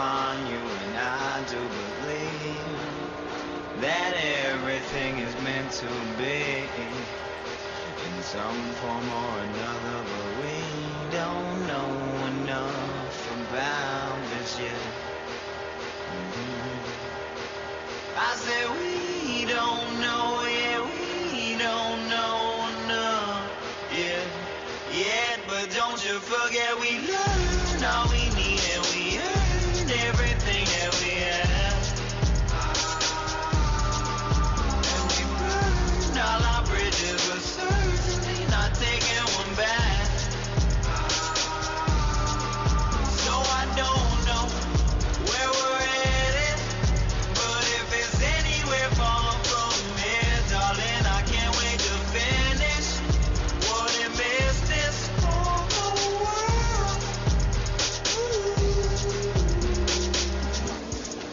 upon you, and I do believe that everything is meant to be in some form or another, but we don't know enough about this yet. I said we don't know, yeah, we don't know enough yet, but don't you forget we learned all we need and we earned everything that we have. And we burned all our bridges, but certainly not taking one back. So I don't know where we're headed, but if it's anywhere far from here, darling, I can't wait to finish what it is this for the world.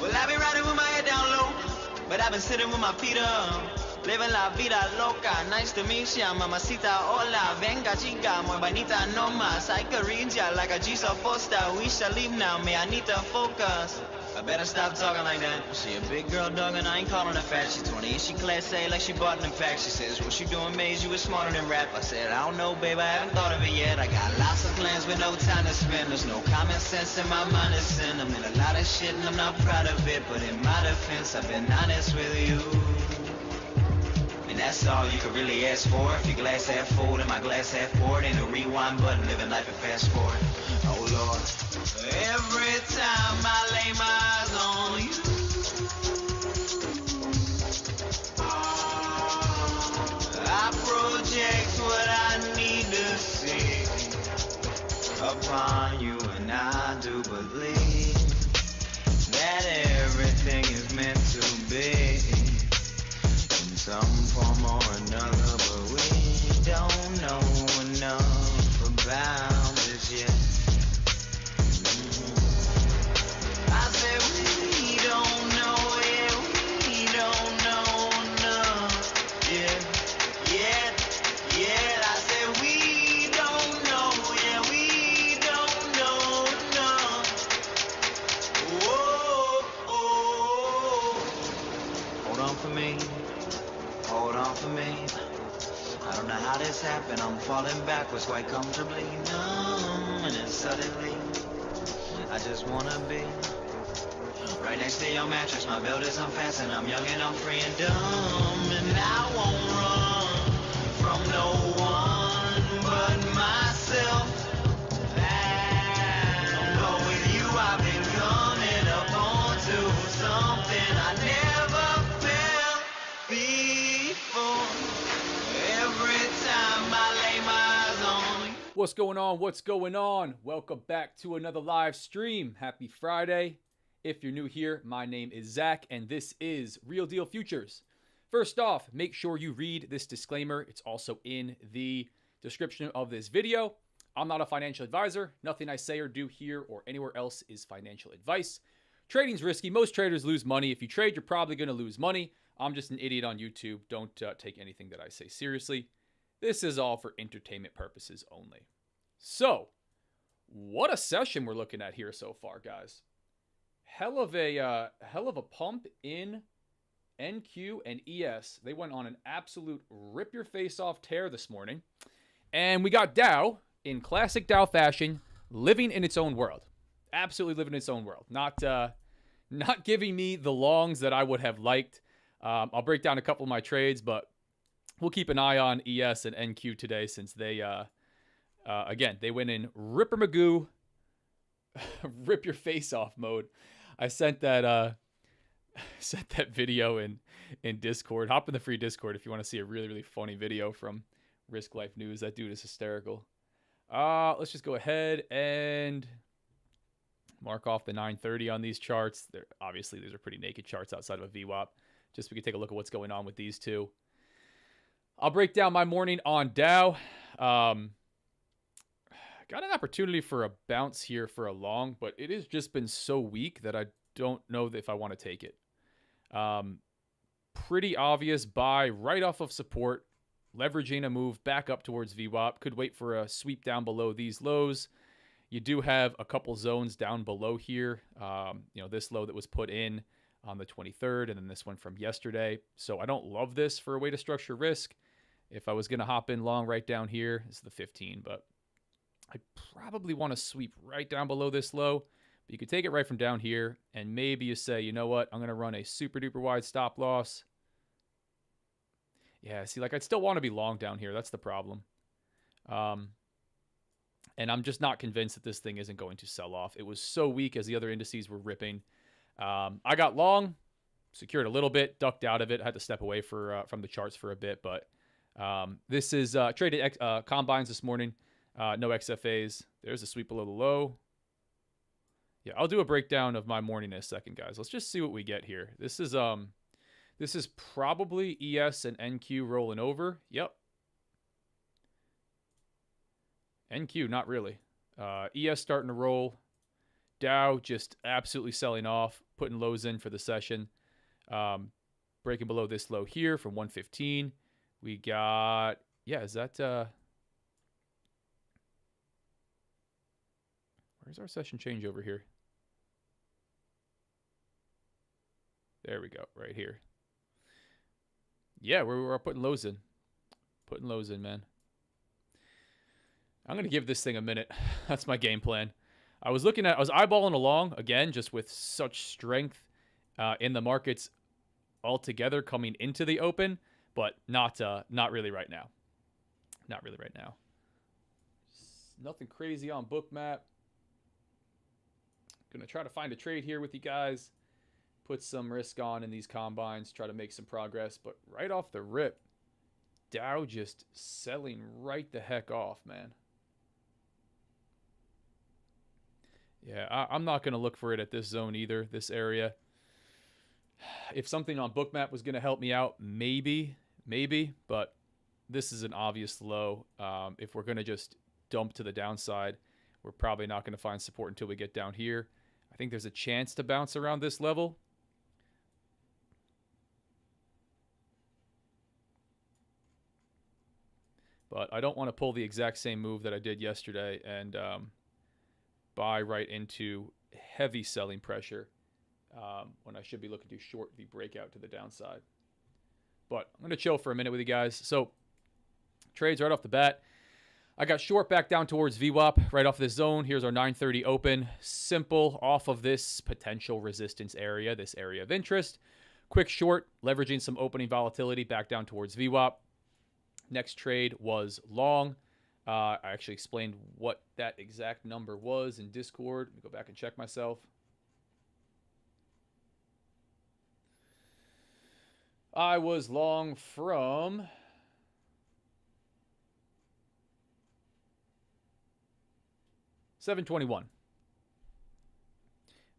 Well, I've been riding with my head down low, but I've been sitting with my feet up. Living la vida loca, nice to meet ya, mamacita, hola, venga chica, muy bonita, no más, I could read ya like a Jesus Foster, we shall leave now, me, I need to focus. I better stop talking like that. She a big girl, dog, and I ain't calling her fat. She 20 and she class A like she bought an pack. She says, what you doing, Maze? You was smarter than rap. I said, I don't know, babe, I haven't thought of it yet. I got lots of plans with no time to spend. There's no common sense in my mind to sin. I'm in a lot of shit and I'm not proud of it, but in my defense, I've been honest with you. And that's all you could really ask for. If your glass half full and my glass half poured, ain't a rewind button, living life and fast forward. Oh Lord. Every time I lay my eyes on you, I project what I need to see upon you, and I do believe that everything is meant to be in some form or another, but we don't know enough about this yet. I said we don't know, yeah, we don't know enough yet. I said we don't know, yeah, we don't know enough. Whoa, hold on for me. Hold on for me. I don't know how this happened. I'm falling backwards quite comfortably. Numb, and then suddenly I just wanna be right next to your mattress. My belt is unfastened. I'm young and I'm free and dumb, and I won't run from no one but myself. But with you I've been coming up onto something I never felt before. Every time I lay my eyes on you. What's going on? What's going on? Welcome back to another live stream. Happy Friday. If you're new here, my name is Zach, and this is Real Deal Futures. First off, make sure you read this disclaimer. It's also in the description of this video. I'm not a financial advisor. Nothing I say or do here or anywhere else is financial advice. Trading's risky. Most traders lose money. If you trade, you're probably going to lose money. I'm just an idiot on YouTube. Don't take anything that I say seriously. This is all for entertainment purposes only. So, what a session we're looking at here so far, guys. Hell of a pump in NQ and ES. They went on an absolute rip your face off tear this morning. And we got Dow in classic Dow fashion, living in its own world. Absolutely living in its own world. Not giving me the longs that I would have liked. I'll break down a couple of my trades, but we'll keep an eye on ES and NQ today since they, again, they went in Ripper Magoo, rip your face off mode. I sent that video in Discord. Hop in the free Discord if you want to see a really, really funny video from Risk Life News. That dude is hysterical. Let's just go ahead and mark off the 930 on these charts. Obviously, these are pretty naked charts outside of a VWAP. Just so we can take a look at what's going on with these two. I'll break down my morning on Dow. Got an opportunity for a bounce here for a long, but it has just been so weak that I don't know if I want to take it. Pretty obvious buy right off of support, leveraging a move back up towards VWAP. Could wait for a sweep down below these lows. You do have a couple zones down below here. This low that was put in on the 23rd, and then this one from yesterday. So I don't love this for a way to structure risk. If I was going to hop in long right down here, this is the 15, but I probably want to sweep right down below this low. But you could take it right from down here, and maybe you say, you know what, I'm going to run a super duper wide stop loss. Yeah, see, like I'd still want to be long down here. That's the problem. And I'm just not convinced that this thing isn't going to sell off. It was so weak as the other indices were ripping. I got long, secured a little bit, ducked out of it. I had to step away from the charts for a bit, but this is traded combines this morning. No XFAs. There's a sweep below the low. Yeah, I'll do a breakdown of my morning in a second, guys. Let's just see what we get here. This is probably ES and NQ rolling over. Yep. NQ, not really. ES starting to roll. Dow just absolutely selling off, putting lows in for the session. Breaking below this low here from 115. We got, yeah, is that, where's our session change over here? There we go, right here. Yeah, we're putting lows in. Putting lows in, man. I'm going to give this thing a minute. That's my game plan. I was eyeballing along, again, just with such strength in the markets altogether coming into the open, but not really right now. Not really right now. Nothing crazy on Bookmap. Going to try to find a trade here with you guys. Put some risk on in these combines. Try to make some progress. But right off the rip, Dow just selling right the heck off, man. Yeah, I'm not going to look for it at this zone either, this area. If something on Bookmap was going to help me out, maybe. But this is an obvious low. If we're going to just dump to the downside, we're probably not going to find support until we get down here. I think there's a chance to bounce around this level. But I don't want to pull the exact same move that I did yesterday and buy right into heavy selling pressure when I should be looking to short the breakout to the downside. But I'm going to chill for a minute with you guys. So trades right off the bat. I got short back down towards VWAP right off this zone. Here's our 930 open. Simple off of this potential resistance area, this area of interest. Quick short, leveraging some opening volatility back down towards VWAP. Next trade was long. I actually explained what that exact number was in Discord. Let me go back and check myself. I was long from $721.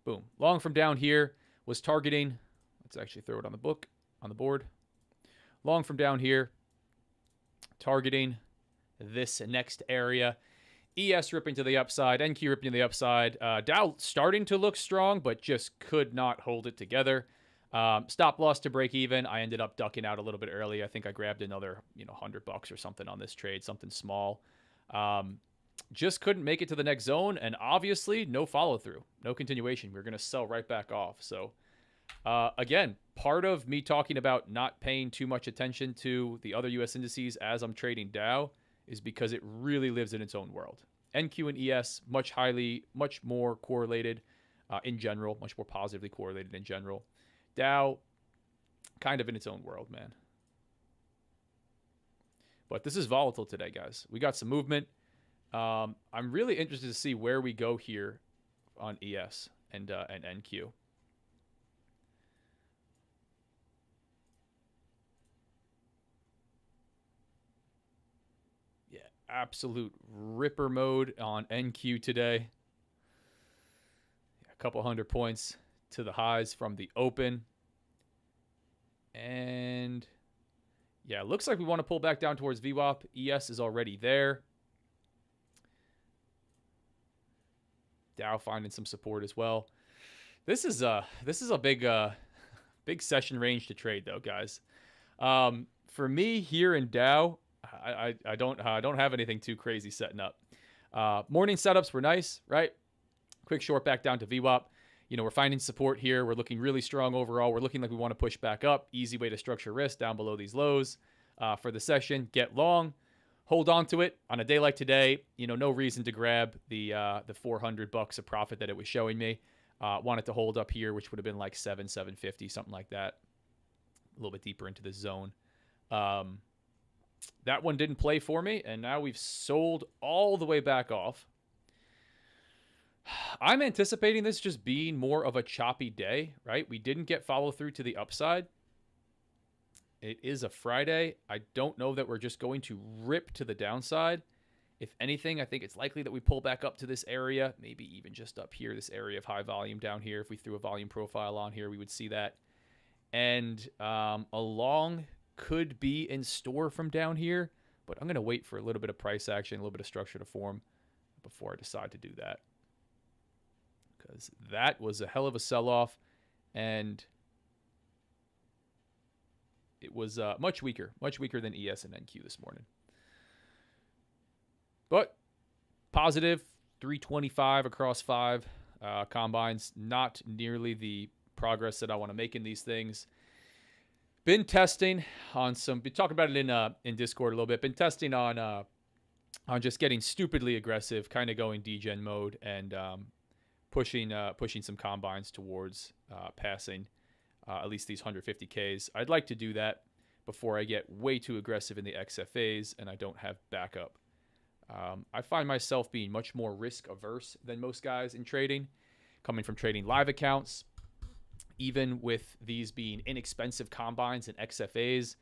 Boom. Long from down here was targeting. Let's actually throw it on the board. Long from down here, targeting this next area. ES ripping to the upside, NQ ripping to the upside. Dow starting to look strong, but just could not hold it together. Stop loss to break even. I ended up ducking out a little bit early. I think I grabbed another, $100 or something on this trade, something small. Just couldn't make it to the next zone, and obviously no follow through, no continuation. We're going to sell right back off. So again, part of me talking about not paying too much attention to the other US indices as I'm trading Dow is because it really lives in its own world. NQ and ES, much more correlated in general, much more positively correlated in general. Dow, kind of in its own world, man. But this is volatile today, guys. We got some movement. I'm really interested to see where we go here on ES and NQ. Yeah, absolute ripper mode on NQ today. A couple hundred points to the highs from the open. And yeah, looks like we want to pull back down towards VWAP. ES is already there. Dow finding some support as well. This is a big session range to trade though, guys. For me here in Dow, I don't have anything too crazy setting up. Morning setups were nice, right? Quick short back down to VWAP. We're finding support here. We're looking really strong overall. We're looking like we want to push back up. Easy way to structure risk down below these lows for the session. Get long, hold on to it. On a day like today, no reason to grab the $400 of profit that it was showing me. Wanted to hold up here, which would have been like 750, something like that. A little bit deeper into the zone. That one didn't play for me, and now we've sold all the way back off. I'm anticipating this just being more of a choppy day, right? We didn't get follow through to the upside. It is a Friday. I don't know that we're just going to rip to the downside. If anything, I think it's likely that we pull back up to this area, maybe even just up here, this area of high volume down here. If we threw a volume profile on here, we would see that. And a long could be in store from down here, but I'm going to wait for a little bit of price action, a little bit of structure to form before I decide to do that. Because that was a hell of a sell-off, and it was much weaker than ES and NQ this morning. But positive, 325 across 5 combines, not nearly the progress that I want to make in these things. Been testing on some, been talking about it in Discord a little bit. Been testing on just getting stupidly aggressive, kind of going degen mode and pushing some combines towards passing at least these 150Ks. I'd like to do that before I get way too aggressive in the XFAs and I don't have backup. I find myself being much more risk averse than most guys in trading, coming from trading live accounts. Even with these being inexpensive combines and XFAs,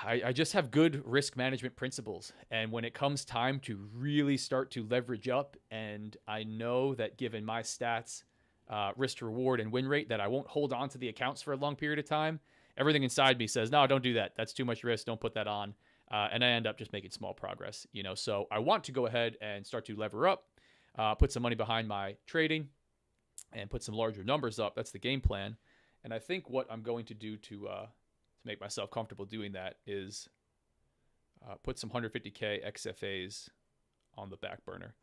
I just have good risk management principles. And when it comes time to really start to leverage up, and I know that given my stats, risk to reward and win rate, that I won't hold on to the accounts for a long period of time, everything inside me says, no, don't do that. That's too much risk. Don't put that on. And I end up just making small progress, So I want to go ahead and start to lever up, put some money behind my trading, and put some larger numbers up. That's the game plan. And I think what I'm going to do to make myself comfortable doing that is put some 150K XFAs on the back burner.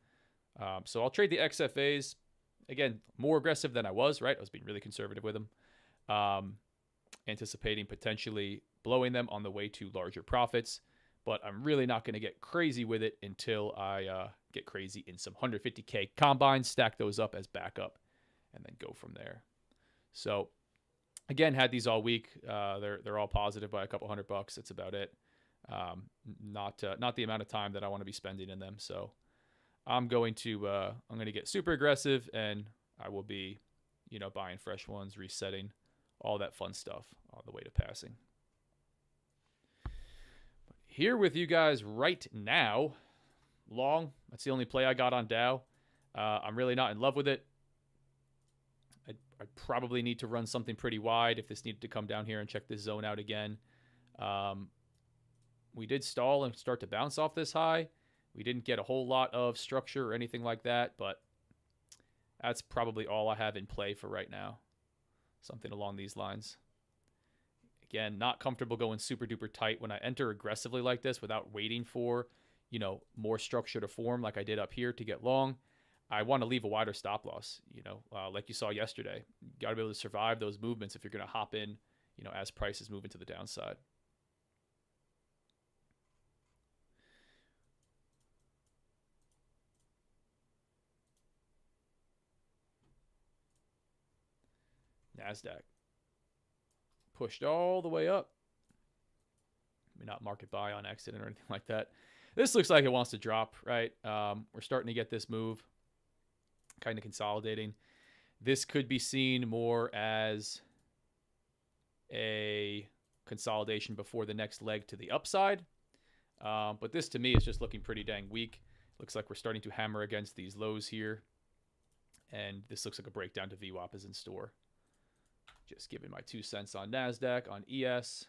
So I'll trade the XFAs. Again, more aggressive than I was, right? I was being really conservative with them. Anticipating potentially blowing them on the way to larger profits. But I'm really not going to get crazy with it until I get crazy in some 150K combines, stack those up as backup, and then go from there. So again, had these all week. They're all positive by a couple $100. That's about it. Not the amount of time that I want to be spending in them. So I'm going to get super aggressive, and I will be, buying fresh ones, resetting, all that fun stuff on the way to passing. But here with you guys right now, long. That's the only play I got on Dow. I'm really not in love with it. I probably need to run something pretty wide if this needed to come down here and check this zone out again. We did stall and start to bounce off this high. We didn't get a whole lot of structure or anything like that, but that's probably all I have in play for right now. Something along these lines. Again, not comfortable going super duper tight when I enter aggressively like this without waiting for, more structure to form like I did up here to get long. I want to leave a wider stop loss, like you saw yesterday. You got to be able to survive those movements if you're going to hop in, as prices move into the downside. NASDAQ pushed all the way up. Maybe not market buy on accident or anything like that. This looks like it wants to drop, right? We're starting to get this move, kind of consolidating. This could be seen more as a consolidation before the next leg to the upside. But this to me is just looking pretty dang weak. Looks like we're starting to hammer against these lows here. And this looks like a breakdown to VWAP is in store. Just giving my 2 cents on NASDAQ, on ES.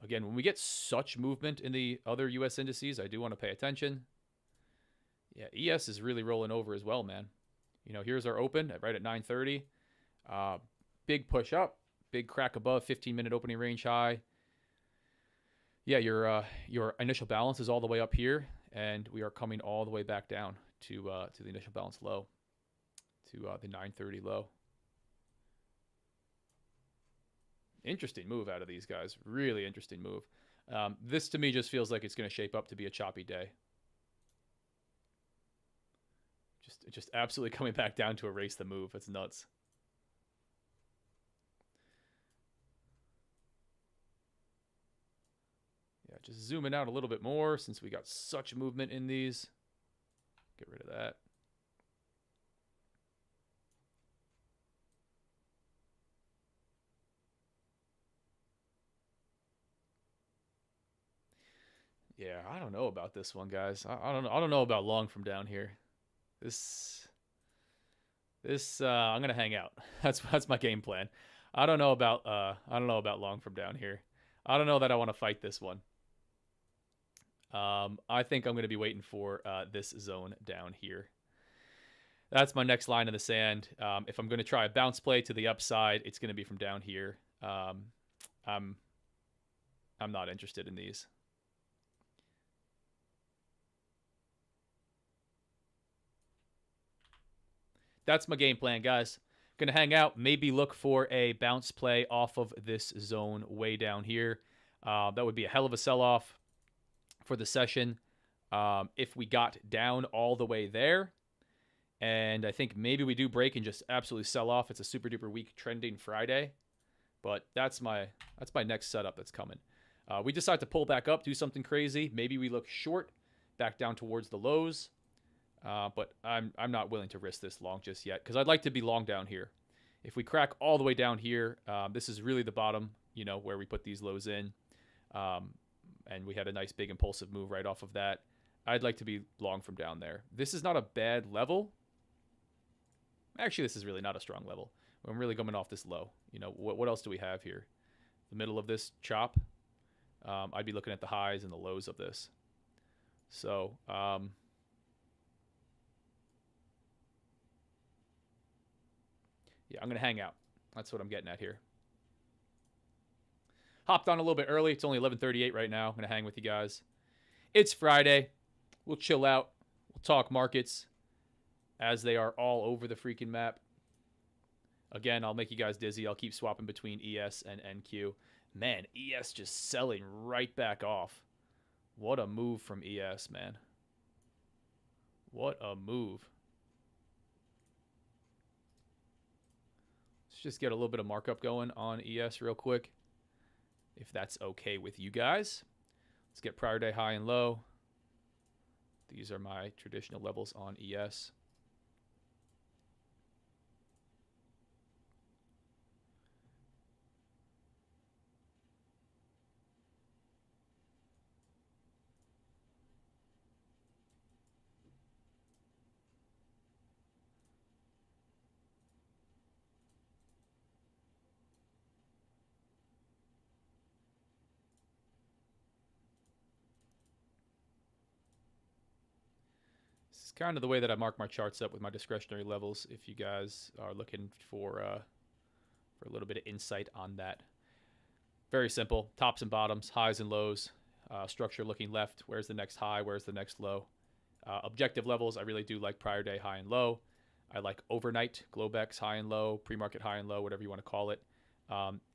Again, when we get such movement in the other US indices, I do want to pay attention. Yeah, ES is really rolling over as well, man. Here's our open right at 930. Big push up, big crack above 15-minute opening range high. Yeah, your initial balance is all the way up here, and we are coming all the way back down to the initial balance low, to the 930 low. Interesting move out of these guys. Really interesting move. This to me just feels like it's going to shape up to be a choppy day. Just absolutely coming back down to erase the move. It's nuts. Yeah, just zooming out a little bit more since we got such movement in these. Get rid of that. Yeah, I don't know about this one, guys. I don't know about long from down here. This I'm gonna hang out. That's my game plan. I don't know about long from down here. I don't know that I want to fight this one. I think I'm gonna be waiting for this zone down here. That's my next line in the sand. If I'm gonna try a bounce play to the upside, it's gonna be from down here. I'm not interested in these. That's my game plan, guys. Gonna hang out, maybe look for a bounce play off of this zone way down here. That would be a hell of a sell-off for the session if we got down all the way there. And I think maybe we do break and just absolutely sell off. It's a super duper weak trending Friday. But that's my next setup that's coming. We decide to pull back up, do something crazy. Maybe we look short, back down towards the lows. But I'm not willing to risk this long just yet because I'd like to be long down here. If we crack all the way down here, this is really the bottom, where we put these lows in. And we had a nice big impulsive move right off of that. I'd like to be long from down there. This is not a bad level. Actually, this is really not a strong level. I'm really coming off this low. What else do we have here? The middle of this chop. I'd be looking at the highs and the lows of this. So, yeah, I'm going to hang out. That's what I'm getting at here. Hopped on a little bit early. It's only 11:38 right now. I'm going to hang with you guys. It's Friday. We'll chill out. We'll talk markets as they are all over the freaking map. Again, I'll make you guys dizzy. I'll keep swapping between ES and NQ. Man, ES just selling right back off. What a move from ES, man. What a move. Let's just get a little bit of markup going on ES real quick, if that's okay with you guys. Let's get prior day high and low. These are my traditional levels on ES. This is kind of the way that I mark my charts up with my discretionary levels if you guys are looking for a little bit of insight on that. Very simple. Tops and bottoms, highs and lows. Structure looking left. Where's the next high? Where's the next low? Objective levels, I really do like prior day high and low. I like overnight, Globex high and low, pre-market high and low, whatever you want to call it.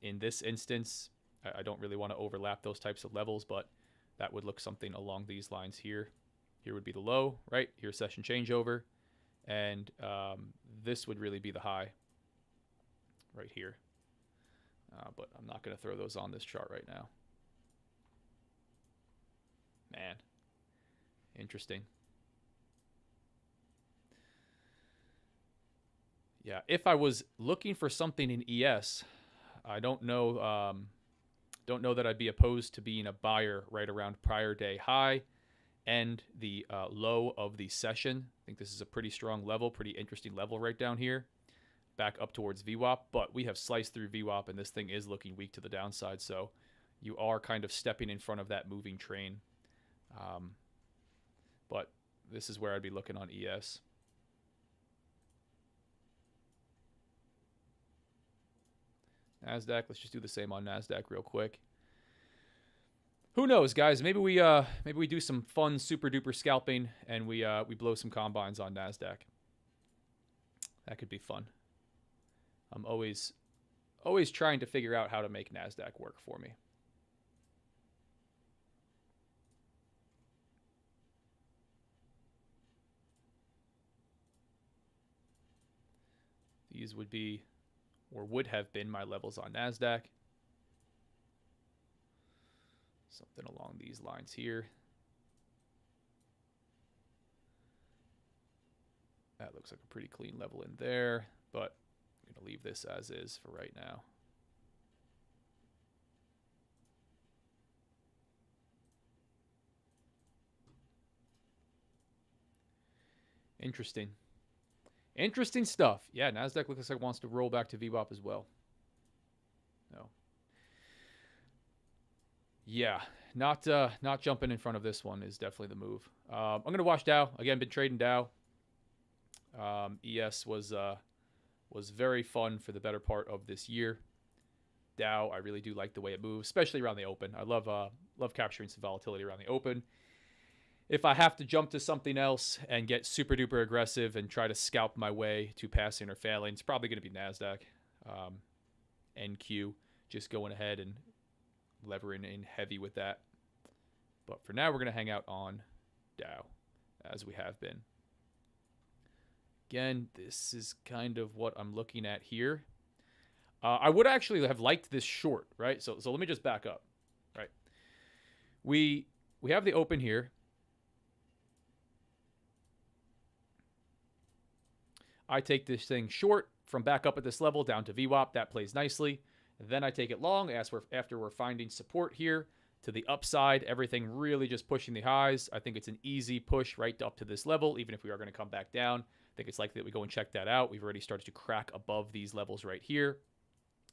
In this instance, I don't really want to overlap those types of levels, but that would look something along these lines here. Here would be the low, right? Here's session changeover. And this would really be the high right here. But I'm not going to throw those on this chart right now. Man, interesting. Yeah, if I was looking for something in ES, I don't know that I'd be opposed to being a buyer right around prior day high and the low of the session. I think this is a pretty strong level, pretty interesting level right down here. Back up towards VWAP, but we have sliced through VWAP and this thing is looking weak to the downside, so you are kind of stepping in front of that moving train. But this is where I'd be looking on ES. NASDAQ, let's just do the same on NASDAQ real quick. Who knows, guys? Maybe we do some fun super duper scalping and we blow some combines on Nasdaq. That could be fun. I'm always trying to figure out how to make Nasdaq work for me. These would be, or would have been, my levels on Nasdaq. Something along these lines here. That looks like a pretty clean level in there, but I'm going to leave this as is for right now. Interesting. Interesting stuff. Yeah, Nasdaq looks like it wants to roll back to VWAP as well. No. Yeah, not jumping in front of this one is definitely the move. I'm going to watch Dow. Again, been trading Dow. ES was very fun for the better part of this year. Dow, I really do like the way it moves, especially around the open. I love capturing some volatility around the open. If I have to jump to something else and get super duper aggressive and try to scalp my way to passing or failing, it's probably going to be NASDAQ. NQ, just going ahead and levering in heavy with that. But for now, we're going to hang out on Dow, as we have been. Again, this is kind of what I'm looking at here. I would actually have liked this short, right? So let me just back up, right? We have the open here. I take this thing short from back up at this level down to VWAP. That plays nicely. Then I take it long after we're finding support here to the upside. Everything really just pushing the highs. I think it's an easy push right up to this level, even if we are going to come back down. I think it's likely that we go and check that out. We've already started to crack above these levels right here.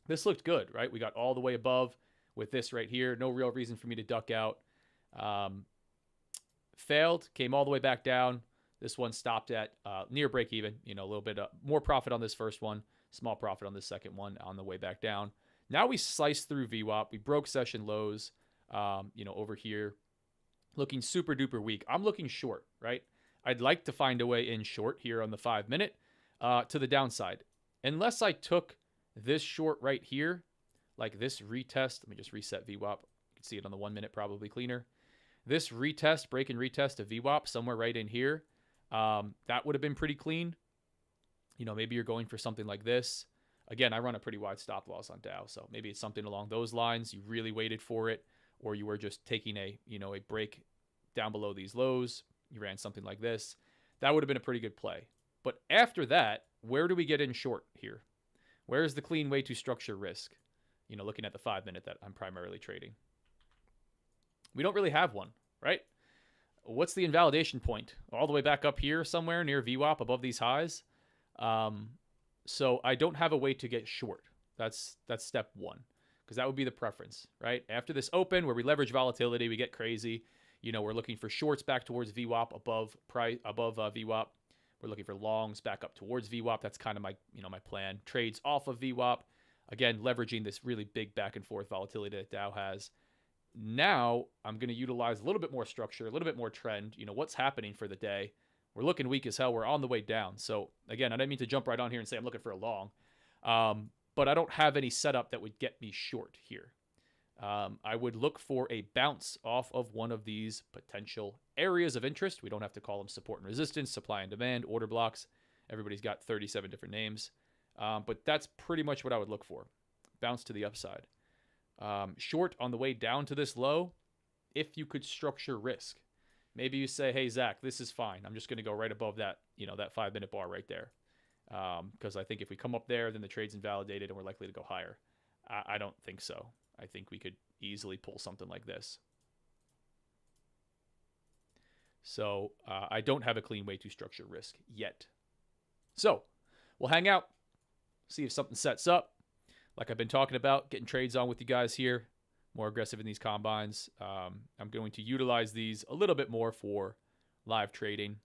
This looked good, right? We got all the way above with this right here. No real reason for me to duck out. Failed, came all the way back down. This one stopped at near break even, a little bit more profit on this first one, small profit on this second one on the way back down. Now we sliced through VWAP. We broke session lows, over here, looking super duper weak. I'm looking short, right? I'd like to find a way in short here on the 5 minute to the downside. Unless I took this short right here, like this retest. Let me just reset VWAP. You can see it on the 1 minute, probably cleaner. This retest, break and retest of VWAP somewhere right in here. That would have been pretty clean. Maybe you're going for something like this. Again, I run a pretty wide stop loss on Dow, so maybe it's something along those lines. You really waited for it, or you were just taking a break down below these lows. You ran something like this. That would have been a pretty good play. But after that, where do we get in short here? Where is the clean way to structure risk? Looking at the 5 minute that I'm primarily trading. We don't really have one, right? What's the invalidation point? All the way back up here somewhere near VWAP above these highs. So I don't have a way to get short. That's step one, because that would be the preference, right? After this open where we leverage volatility, we get crazy. We're looking for shorts back towards VWAP above VWAP. We're looking for longs back up towards VWAP. That's kind of my plan. Trades off of VWAP. Again, leveraging this really big back and forth volatility that Dow has. Now I'm going to utilize a little bit more structure, a little bit more trend. What's happening for the day? We're looking weak as hell. We're on the way down. So again, I didn't mean to jump right on here and say I'm looking for a long, but I don't have any setup that would get me short here. I would look for a bounce off of one of these potential areas of interest. We don't have to call them support and resistance, supply and demand, order blocks. Everybody's got 37 different names. But that's pretty much what I would look for. Bounce to the upside. Short on the way down to this low, if you could structure risk. Maybe you say, hey, Zach, this is fine. I'm just going to go right above that, that 5 minute bar right there. Because I think if we come up there, then the trade's invalidated and we're likely to go higher. I don't think so. I think we could easily pull something like this. So I don't have a clean way to structure risk yet. So we'll hang out, see if something sets up. Like I've been talking about, getting trades on with you guys here, more aggressive in these combines. I'm going to utilize these a little bit more for live trading,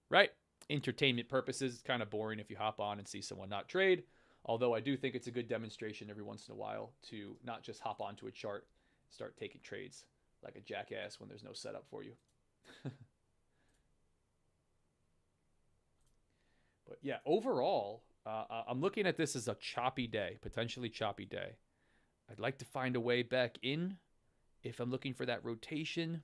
right? Entertainment purposes. It's kind of boring if you hop on and see someone not trade. Although I do think it's a good demonstration every once in a while to not just hop onto a chart, start taking trades like a jackass when there's no setup for you. But yeah, overall, I'm looking at this as a choppy day, potentially choppy day. I'd like to find a way back in if I'm looking for that rotation.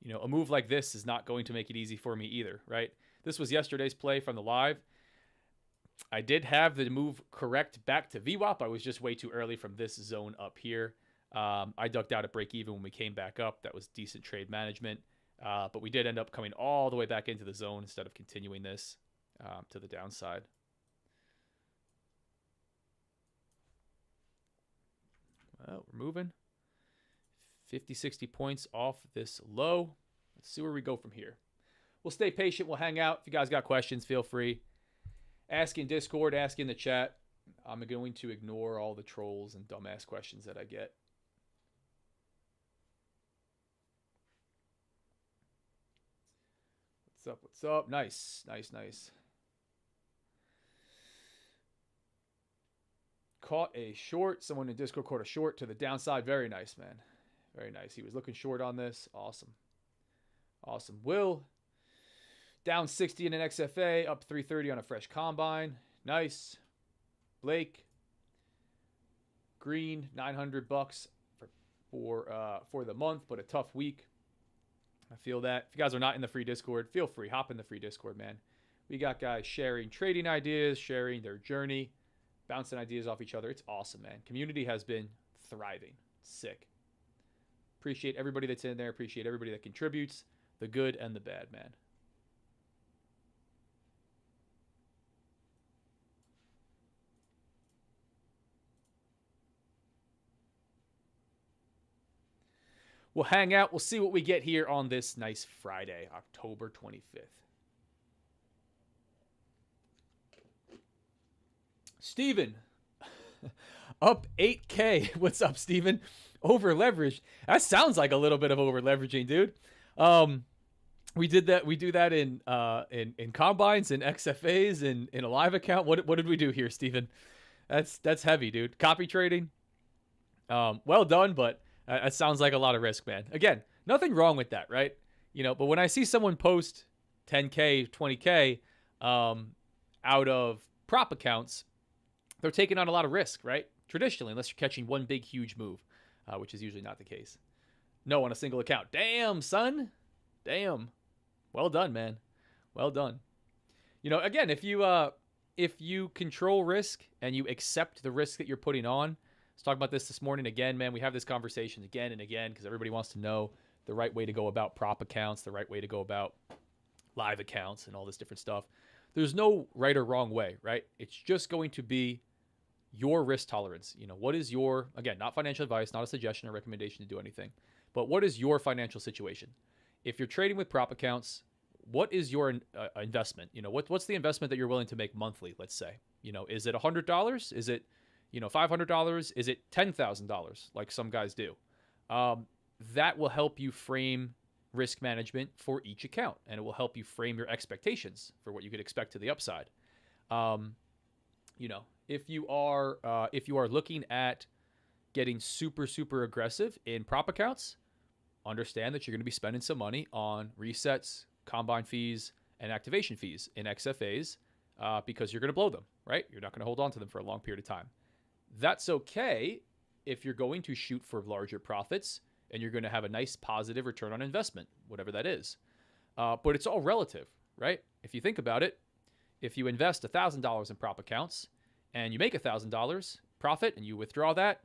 You know, a move like this is not going to make it easy for me either, right? This was yesterday's play from the live. I did have the move correct back to VWAP. I was just way too early from this zone up here. I ducked out at break even when we came back up. That was decent trade management. But we did end up coming all the way back into the zone instead of continuing this to the downside. Well, we're moving. 50, 60 points off this low. Let's see where we go from here. We'll stay patient. We'll hang out. If you guys got questions, feel free. Ask in Discord, ask in the chat. I'm going to ignore all the trolls and dumbass questions that I get. What's up? What's up? Nice. Nice, nice. Caught a short. Someone in Discord caught a short to the downside. Very nice, man. Very nice. He was looking short on this. Awesome. Awesome. Will, down 60 in an XFA, up 330 on a fresh combine. Nice. Blake, green, $900 for the month, but a tough week. I feel that. If you guys are not in the free Discord, feel free. Hop in the free Discord, man. We got guys sharing trading ideas, sharing their journey, bouncing ideas off each other. It's awesome, man. Community has been thriving. Sick. Appreciate everybody that's in there. Appreciate everybody that contributes, the good and the bad, man. We'll hang out. We'll see what we get here on this nice Friday, October 25th. Steven, up 8K. What's up, Steven? Over leveraged. That sounds like a little bit of over leveraging, dude. We did that. We do that in combines, in XFAs, in a live account. What did we do here, Steven? That's heavy, dude. Copy trading. Well done, but that sounds like a lot of risk, man. Again, nothing wrong with that, right? You know, but when I see someone post 10K, 20K out of prop accounts, they're taking on a lot of risk, right? Traditionally, unless you're catching one big, huge move, which is usually not the case. No, on a single account. Damn, son. Damn. Well done, man. Well done. You know, again, if you control risk and you accept the risk that you're putting on, I was talking about this morning again, man. We have this conversation again and again because everybody wants to know the right way to go about prop accounts, the right way to go about live accounts and all this different stuff. There's no right or wrong way, right? It's just going to be your risk tolerance. You know, what is your, again, not financial advice, not a suggestion or recommendation to do anything, but what is your financial situation? If you're trading with prop accounts, what is your investment? You know, what's the investment that you're willing to make monthly, let's say? You know, is it $100? Is it, you know, $500? Is it $10,000 like some guys do? That will help you frame risk management for each account, and it will help you frame your expectations for what you could expect to the upside. You know, if you are looking at getting super aggressive in prop accounts, understand that you're going to be spending some money on resets, combine fees, and activation fees in XFAs because you're going to blow them, right? You're not going to hold on to them for a long period of time. That's okay if you're going to shoot for larger profits and you're going to have a nice positive return on investment, whatever that is. But it's all relative, right? If you think about it, if you invest $1,000 in prop accounts and you make $1,000 profit and you withdraw that,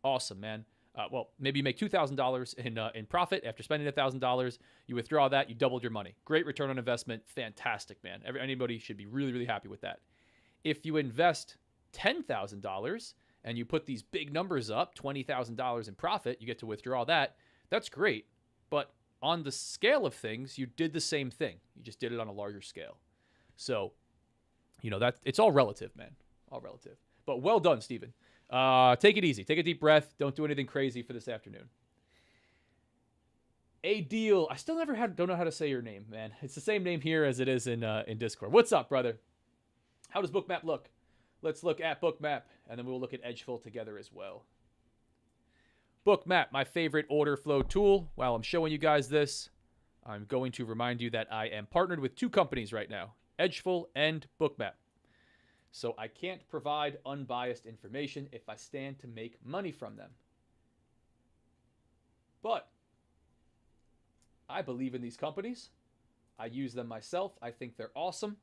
awesome, man. Well, maybe you make $2,000 in profit after spending $1,000. You withdraw that, you doubled your money. Great return on investment. Fantastic, man. Anybody should be really happy with that. If you invest $10,000 and you put these big numbers up, $20,000 in profit, you get to withdraw that. That's great. But on the scale of things, you did the same thing. You just did it on a larger scale. So, you know, that it's all relative, man. All relative. But well done, Steven. Take it easy. Take a deep breath. Don't do anything crazy for this afternoon. A deal. I still don't know how to say your name, man. It's the same name here as it is in Discord. What's up, brother? How does Bookmap look? Let's look at Bookmap, and then we'll look at Edgeful together as well. Bookmap, my favorite order flow tool. While I'm showing you guys this, I'm going to remind you that I am partnered with 2 companies right now, Edgeful and Bookmap. So I can't provide unbiased information if I stand to make money from them. But I believe in these companies. I use them myself. I think they're awesome.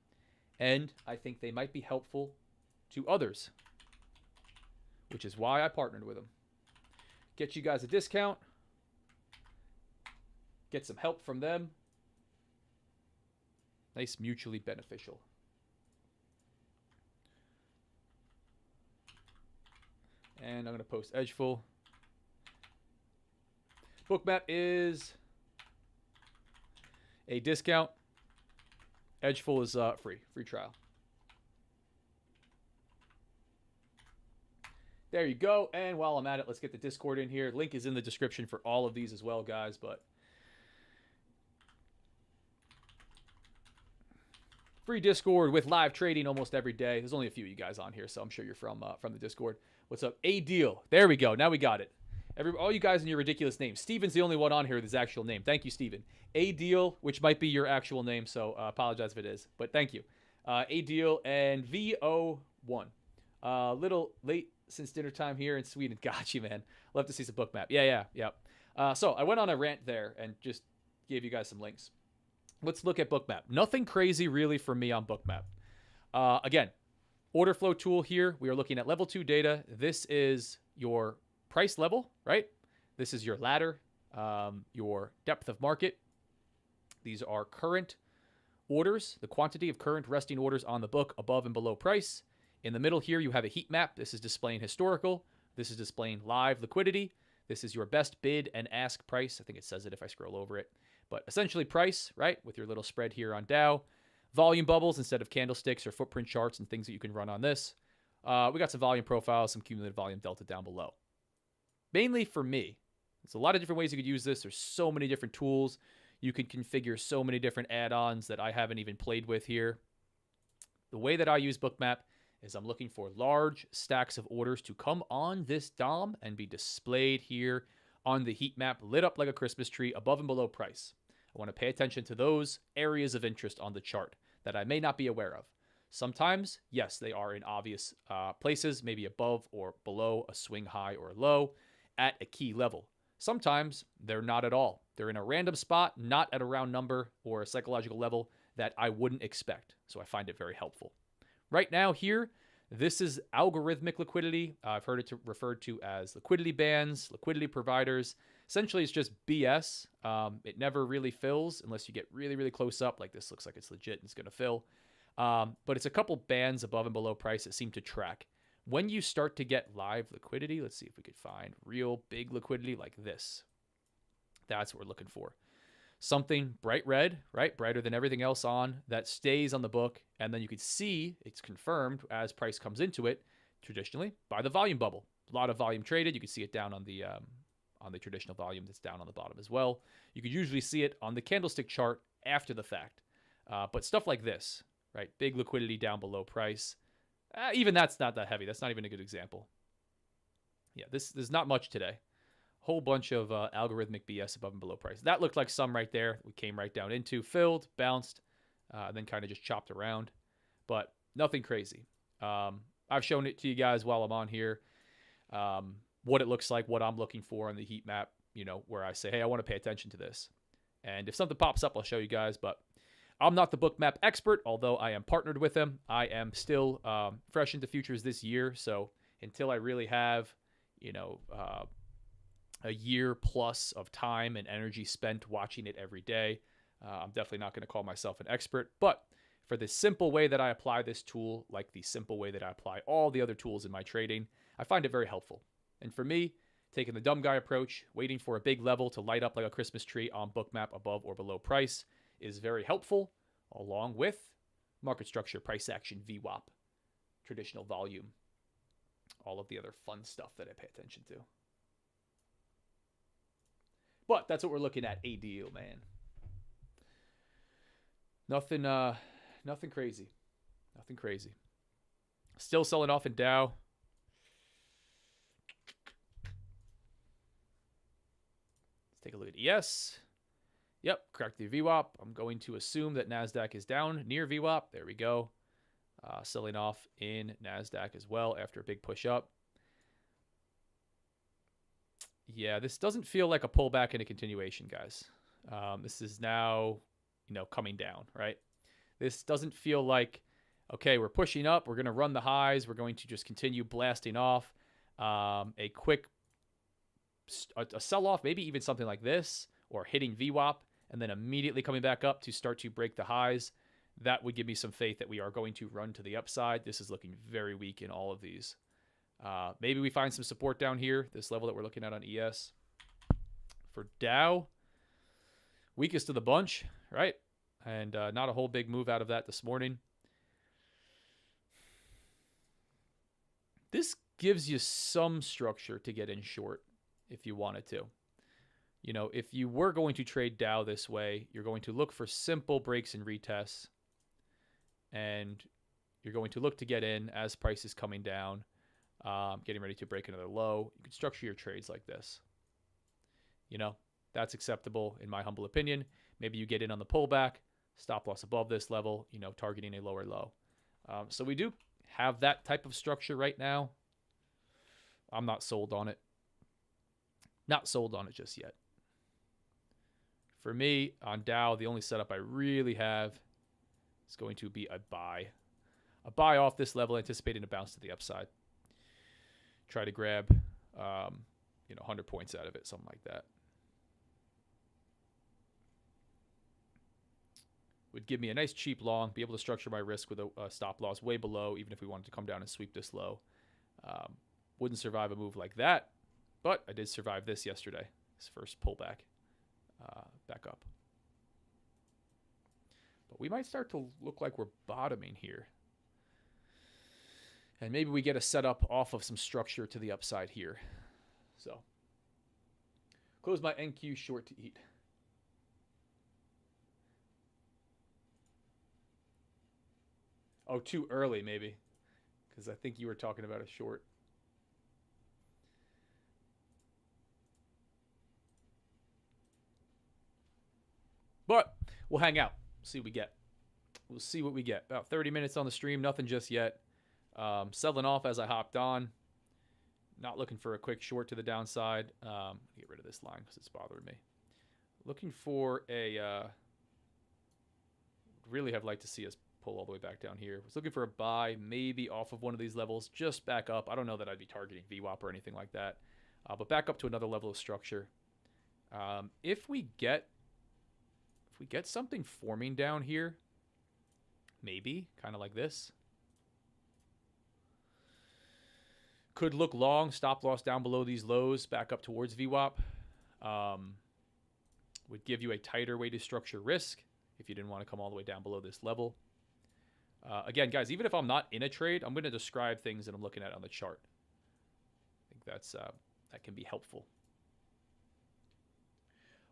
And I think they might be helpful to others, which is why I partnered with them. Get you guys a discount. Get some help from them. Nice, mutually beneficial. And I'm going to post Edgeful. Bookmap is a discount. Edgeful is free trial. There you go. And while I'm at it, let's get the Discord in here. Link is in the description for all of these as well, guys. But free Discord with live trading almost every day. There's only a few of you guys on here, so I'm sure you're from the Discord. What's up? A Deal. There we go. Now we got it. All you guys in your ridiculous names. Steven's the only one on here with his actual name. Thank you, Steven. A Deal, which might be your actual name, so apologize if it is. But thank you. A Deal and VO1. Little late since dinner time here in Sweden. Got you, man. Love to see some Bookmap. Yeah. So I went on a rant there and just gave you guys some links. Let's look at Bookmap. Nothing crazy really for me on Bookmap. Again, order flow tool here. We are looking at level 2 data. This is your price level, right? This is your ladder, your depth of market. These are current orders, the quantity of current resting orders on the book above and below price. In the middle here, you have a heat map. This is displaying historical. This is displaying live liquidity. This is your best bid and ask price. I think it says it if I scroll over it. But essentially price, right, with your little spread here on Dow. Volume bubbles instead of candlesticks or footprint charts and things that you can run on this. We got some volume profiles, some cumulative volume delta down below. Mainly for me, there's a lot of different ways you could use this. There's so many different tools. You can configure so many different add-ons that I haven't even played with here. The way that I use Bookmap is I'm looking for large stacks of orders to come on this DOM and be displayed here on the heat map, lit up like a Christmas tree above and below price. I want to pay attention to those areas of interest on the chart that I may not be aware of. Sometimes, yes, they are in obvious places, maybe above or below a swing high or low at a key level. Sometimes they're not at all. They're in a random spot, not at a round number or a psychological level that I wouldn't expect. So I find it very helpful. Right now here, this is algorithmic liquidity. I've heard it referred to as liquidity bands, liquidity providers. Essentially, it's just BS. It never really fills unless you get really, really close up. Like this looks like it's legit and it's going to fill. But it's a couple bands above and below price that seem to track. When you start to get live liquidity, let's see if we could find real big liquidity like this. That's what we're looking for. Something bright red, right? Brighter than everything else on that stays on the book. And then you can see it's confirmed as price comes into it traditionally by the volume bubble. A lot of volume traded. You can see it down on the traditional volume that's down on the bottom as well. You could usually see it on the candlestick chart after the fact. But stuff like this, right? Big liquidity down below price. Even that's not that heavy. That's not even a good example. Yeah, there's not much today. Whole bunch of algorithmic BS above and below price. That looked like some right there. We came right down into, filled, bounced, then kind of just chopped around. But nothing crazy. I've shown it to you guys while I'm on here. What it looks like, what I'm looking for on the heat map, where I say, hey, I want to pay attention to this. And if something pops up, I'll show you guys. But I'm not the Bookmap expert, although I am partnered with them. I am still fresh into futures this year. So until I really have, a year plus of time and energy spent watching it every day, I'm definitely not going to call myself an expert. But for the simple way that I apply this tool, like the simple way that I apply all the other tools in my trading, I find it very helpful. And for me, taking the dumb guy approach, waiting for a big level to light up like a Christmas tree on Bookmap above or below price is very helpful, along with market structure, price action, VWAP, traditional volume, all of the other fun stuff that I pay attention to. But that's what we're looking at. A deal, man. Nothing crazy. Nothing crazy. Still selling off in Dow. Let's take a look at ES. Yep, cracked the VWAP. I'm going to assume that NASDAQ is down near VWAP. There we go. Selling off in NASDAQ as well after a big push up. Yeah, this doesn't feel like a pullback and a continuation, guys. This is now, coming down, right? This doesn't feel like, okay, we're pushing up. We're going to run the highs. We're going to just continue blasting off. A quick a sell-off, maybe even something like this, or hitting VWAP, and then immediately coming back up to start to break the highs. That would give me some faith that we are going to run to the upside. This is looking very weak in all of these. Maybe we find some support down here, this level that we're looking at on ES. For Dow, weakest of the bunch, right? And not a whole big move out of that this morning. This gives you some structure to get in short if you wanted to. If you were going to trade Dow this way, you're going to look for simple breaks and retests. And you're going to look to get in as price is coming down, getting ready to break another low. You can structure your trades like this. That's acceptable in my humble opinion. Maybe you get in on the pullback, stop loss above this level, targeting a lower low. So we do have that type of structure right now. I'm not sold on it. Not sold on it just yet. For me, on Dow, the only setup I really have is going to be a buy. A buy off this level, anticipating a bounce to the upside. Try to grab, 100 points out of it, something like that. Would give me a nice cheap long, be able to structure my risk with a stop loss way below, even if we wanted to come down and sweep this low. Wouldn't survive a move like that, but I did survive this yesterday, this first pullback, back up. But we might start to look like we're bottoming here. And maybe we get a setup off of some structure to the upside here. So, close my NQ short to eat. Oh, too early maybe, because I think you were talking about a short. But we'll hang out. See what we get. We'll see what we get. About 30 minutes on the stream. Nothing just yet. Selling off as I hopped on. Not looking for a quick short to the downside. Get rid of this line because it's bothering me. Looking for a... really have liked to see us pull all the way back down here. Was looking for a buy, maybe off of one of these levels, just back up. I don't know that I'd be targeting VWAP or anything like that. But back up to another level of structure. If we get something forming down here, maybe kind of like this, could look long, stop loss down below these lows, back up towards VWAP. Would give you a tighter way to structure risk if you didn't want to come all the way down below this level. Again, guys, even if I'm not in a trade, I'm going to describe things that I'm looking at on the chart. I think that can be helpful.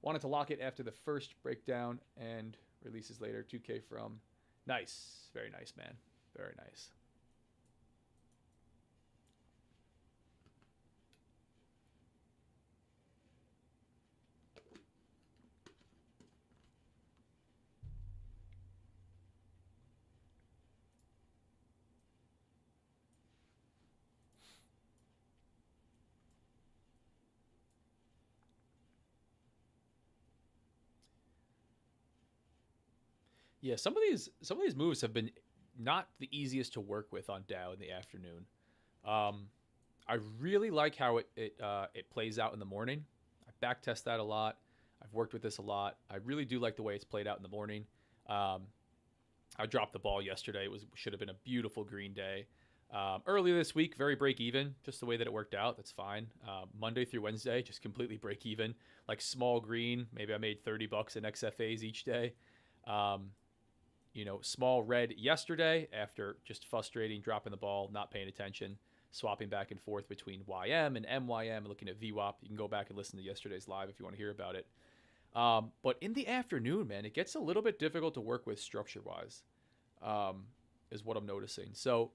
Wanted to lock it after the first breakdown and releases later. 2K from. Nice. Very nice, man. Very nice. Yeah, some of these moves have been not the easiest to work with on Dow in the afternoon. I really like how it plays out in the morning. I backtest that a lot. I've worked with this a lot. I really do like the way it's played out in the morning. I dropped the ball yesterday. It should have been a beautiful green day. Earlier this week, very break even, just the way that it worked out. That's fine. Monday through Wednesday, just completely break even. Like small green, maybe I made $30 in XFAs each day. Small red yesterday after just frustrating, dropping the ball, not paying attention, swapping back and forth between YM and MYM, looking at VWAP. You can go back and listen to yesterday's live if you want to hear about it. But in the afternoon, man, it gets a little bit difficult to work with structure-wise, is what I'm noticing. So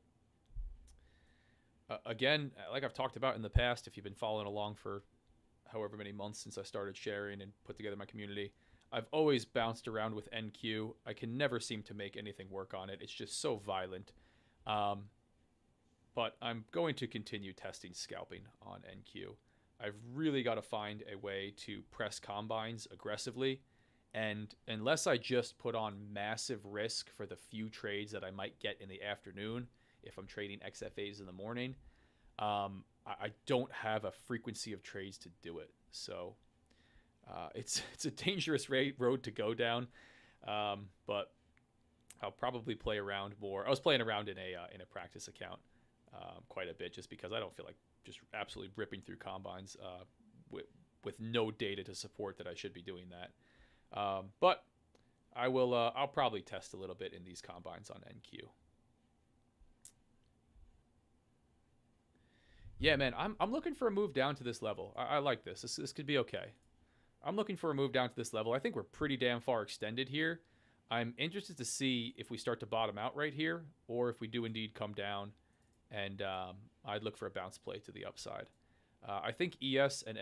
Again, like I've talked about in the past, if you've been following along for however many months since I started sharing and put together my community, I've always bounced around with NQ. I can never seem to make anything work on it. It's just so violent. But I'm going to continue testing scalping on NQ. I've really got to find a way to press combines aggressively. And unless I just put on massive risk for the few trades that I might get in the afternoon, if I'm trading XFAs in the morning, I don't have a frequency of trades to do it. So it's a dangerous road to go down. But I'll probably play around more. I was playing around in a practice account quite a bit, just because I don't feel like just absolutely ripping through combines with no data to support that I should be doing that. But I will. I'll probably test a little bit in these combines on NQ. Yeah, man, I'm looking for a move down to this level. I like this. This could be okay. I'm looking for a move down to this level. I think we're pretty damn far extended here. I'm interested to see if we start to bottom out right here, or if we do indeed come down, and I'd look for a bounce play to the upside. I think ES and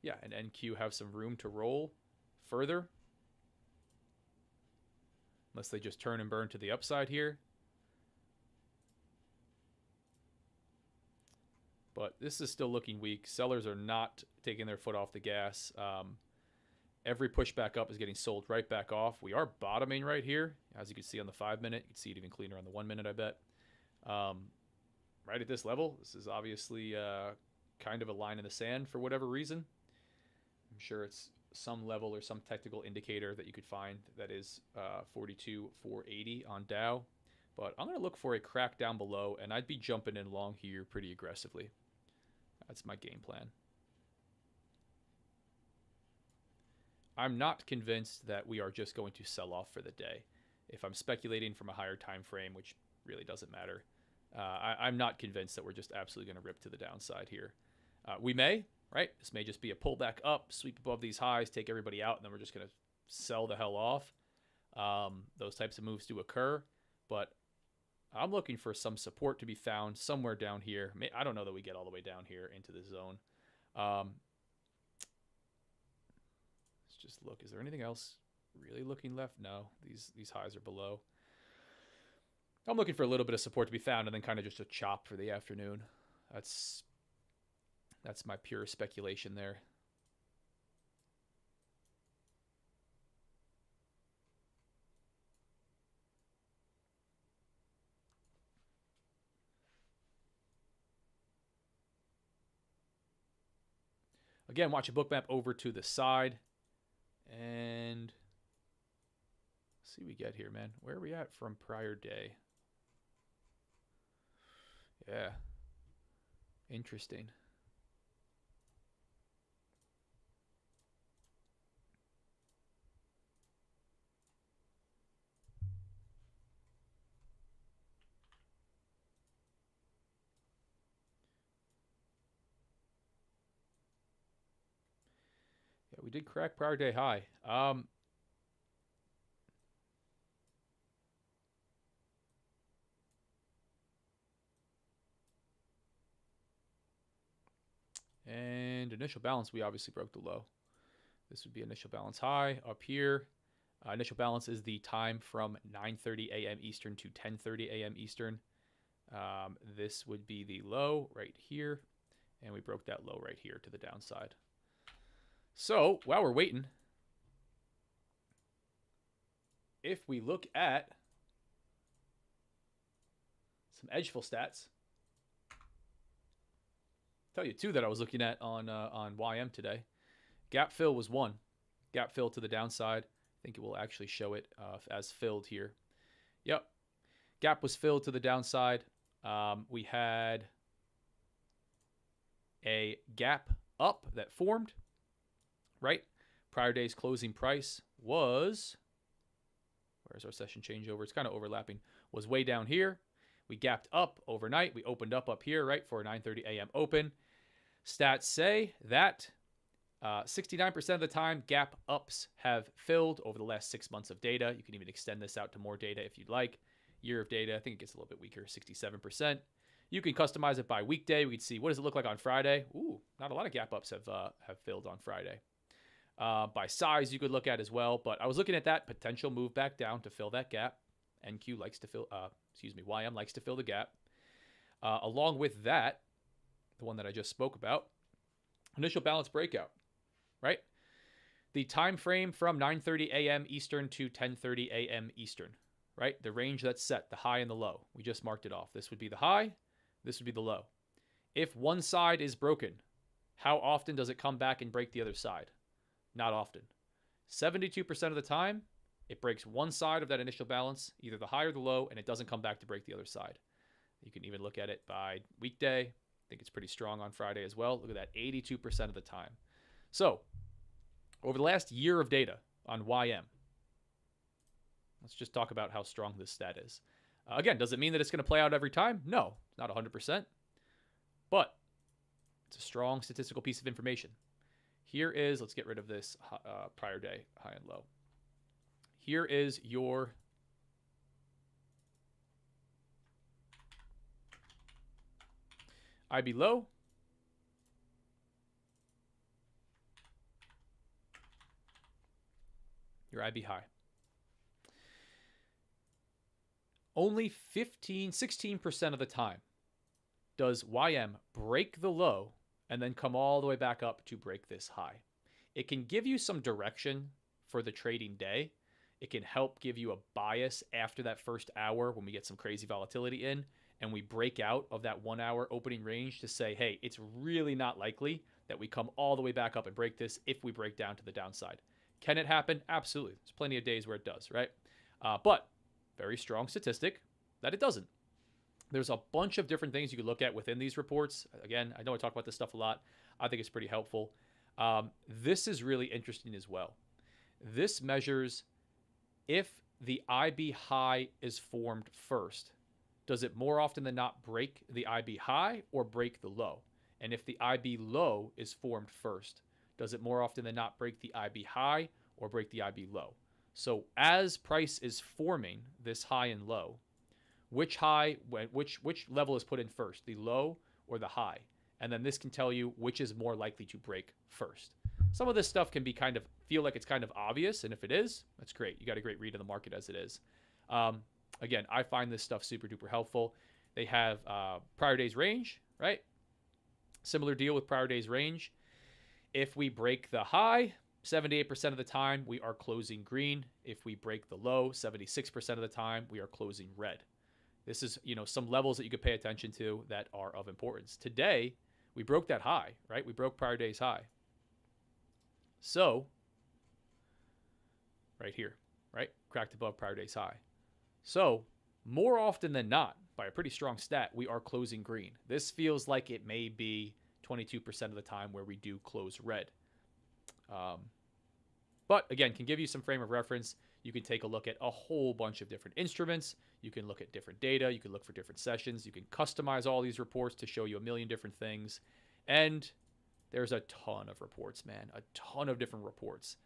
NQ have some room to roll further, unless they just turn and burn to the upside here. But this is still looking weak. Sellers are not taking their foot off the gas. Every pushback up is getting sold right back off. We are bottoming right here, as you can see on the 5-minute. You can see it even cleaner on the 1-minute, I bet. Right at this level, this is obviously kind of a line in the sand for whatever reason. I'm sure it's some level or some technical indicator that you could find that is 42,480 on Dow. But I'm going to look for a crack down below, and I'd be jumping in long here pretty aggressively. That's my game plan. I'm not convinced that we are just going to sell off for the day. If I'm speculating from a higher time frame, which really doesn't matter, I'm not convinced that we're just absolutely going to rip to the downside here. We may, right? This may just be a pullback up, sweep above these highs, take everybody out, and then we're just going to sell the hell off. Those types of moves do occur, but I'm looking for some support to be found somewhere down here. I don't know that we get all the way down here into this zone. Let's just look. Is there anything else really looking left? No, these highs are below. I'm looking for a little bit of support to be found, and then kind of just a chop for the afternoon. That's my pure speculation there. Again, watch a book map over to the side. And let's see what we get here, man. Where are we at from prior day? Yeah. Interesting. Yeah, we did crack prior day high. And initial balance, we obviously broke the low. This would be initial balance high up here. Initial balance is the time from 9:30 a.m. Eastern to 10:30 a.m. Eastern. This would be the low right here. And we broke that low right here to the downside. So while we're waiting, if we look at some edgeful stats, tell you two that I was looking at on YM today. Gap fill was one. Gap fill to the downside. I think it will actually show it as filled here. Yep. Gap was filled to the downside. We had a gap up that formed, right? Prior day's closing price was, where's our session changeover? It's kind of overlapping. Was way down here. We gapped up overnight. We opened up here, right, for a 9:30 a.m. open. Stats say that 69% of the time, gap ups have filled over the last 6 months of data. You can even extend this out to more data if you'd like. Year of data, I think it gets a little bit weaker, 67%. You can customize it by weekday. We can see what does it look like on Friday. Ooh, not a lot of gap ups have filled on Friday. By size, you could look at as well. But I was looking at that potential move back down to fill that gap. NQ likes to fill, YM likes to fill the gap. Along with that, the one that I just spoke about, initial balance breakout, right? The time frame from 9:30 a.m. Eastern to 10:30 a.m. Eastern, right? The range that's set, the high and the low. We just marked it off. This would be the high. This would be the low. If one side is broken, how often does it come back and break the other side? Not often. 72% of the time, it breaks one side of that initial balance, either the high or the low, and it doesn't come back to break the other side. You can even look at it by weekday. I think it's pretty strong on Friday as well. Look at that, 82% of the time. So, over the last year of data on YM, let's just talk about how strong this stat is. Again, does it mean that it's going to play out every time? No, not 100%. But it's a strong statistical piece of information. Here is, let's get rid of this prior day, high and low. Here is your IB low. Your IB high. Only 16% of the time does YM break the low and then come all the way back up to break this high. It can give you some direction for the trading day. It can help give you a bias after that first hour when we get some crazy volatility in and we break out of that 1 hour opening range to say, hey, it's really not likely that we come all the way back up and break this if we break down to the downside. Can it happen? Absolutely. There's plenty of days where it does, right? But very strong statistic that it doesn't. There's a bunch of different things you could look at within these reports. Again, I know I talk about this stuff a lot. I think it's pretty helpful. This is really interesting as well. This measures if the IB high is formed first. Does it more often than not break the IB high or break the low? And if the IB low is formed first, does it more often than not break the IB high or break the IB low? So as price is forming this high and low, which level is put in first, the low or the high? And then this can tell you which is more likely to break first. Some of this stuff can be feel like it's kind of obvious, and if it is, that's great. You got a great read of the market as it is. Again, I find this stuff super duper helpful. They have prior day's range, right? Similar deal with prior day's range. If we break the high, 78% of the time, we are closing green. If we break the low, 76% of the time, we are closing red. This is, some levels that you could pay attention to that are of importance. Today, we broke that high, right? We broke prior day's high. So, right here, right? Cracked above prior day's high. So, more often than not, by a pretty strong stat, we are closing green. This feels like it may be 22% of the time where we do close red. But again, can give you some frame of reference. You can take a look at a whole bunch of different instruments. You can look at different data. You can look for different sessions. You can customize all these reports to show you a million different things. And there's a ton of reports, man, a ton of different reports.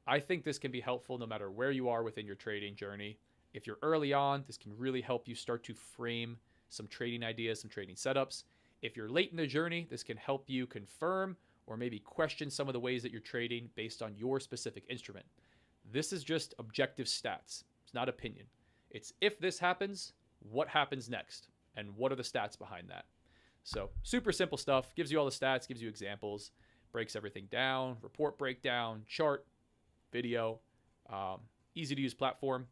I think this can be helpful no matter where you are within your trading journey. If you're early on, this can really help you start to frame some trading ideas, some trading setups. If you're late in the journey, this can help you confirm or maybe question some of the ways that you're trading based on your specific instrument. This is just objective stats. It's not opinion. It's if this happens, what happens next? And what are the stats behind that? So super simple stuff. Gives you all the stats, gives you examples, breaks everything down, report breakdown, chart, video, easy to use platform.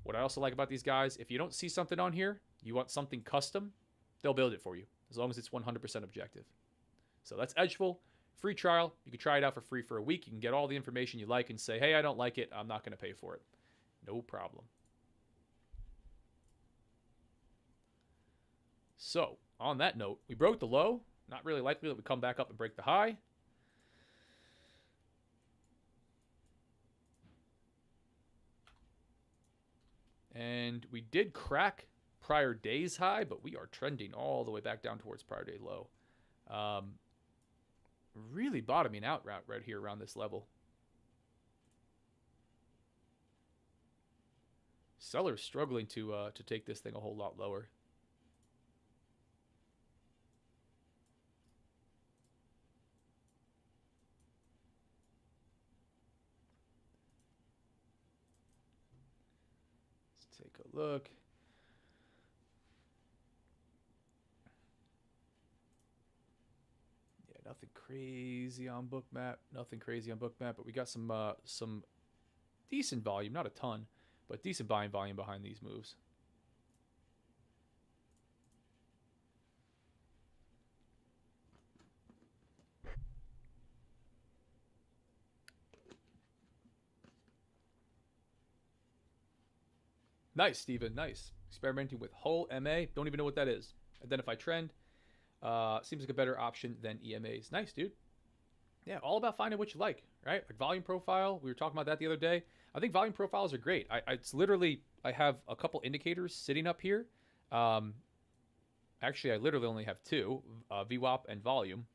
What I also like about these guys, if you don't see something on here, you want something custom, they'll build it for you as long as it's 100% objective. So that's Edgeful. Free trial. You can try it out for free for a week. You can get all the information you like and say, hey, I don't like it. I'm not going to pay for it. No problem. So on that note, we broke the low. Not really likely that we come back up and break the high. And we did crack prior day's high, but we are trending all the way back down towards prior day low. Really bottoming out right here around this level. Sellers struggling to take this thing a whole lot lower. take a look. Yeah, nothing crazy on Bookmap. Nothing crazy on Bookmap, but we got some decent volume, not a ton, but decent buying volume behind these moves. Nice, Steven. Nice. Experimenting with Hull MA. Don't even know what that is. Identify trend. Seems like a better option than EMAs. Nice, dude. Yeah, all about finding what you like, right? Like volume profile. We were talking about that the other day. I think volume profiles are great. It's literally, I have a couple indicators sitting up here. Actually, I literally only have two, VWAP and volume.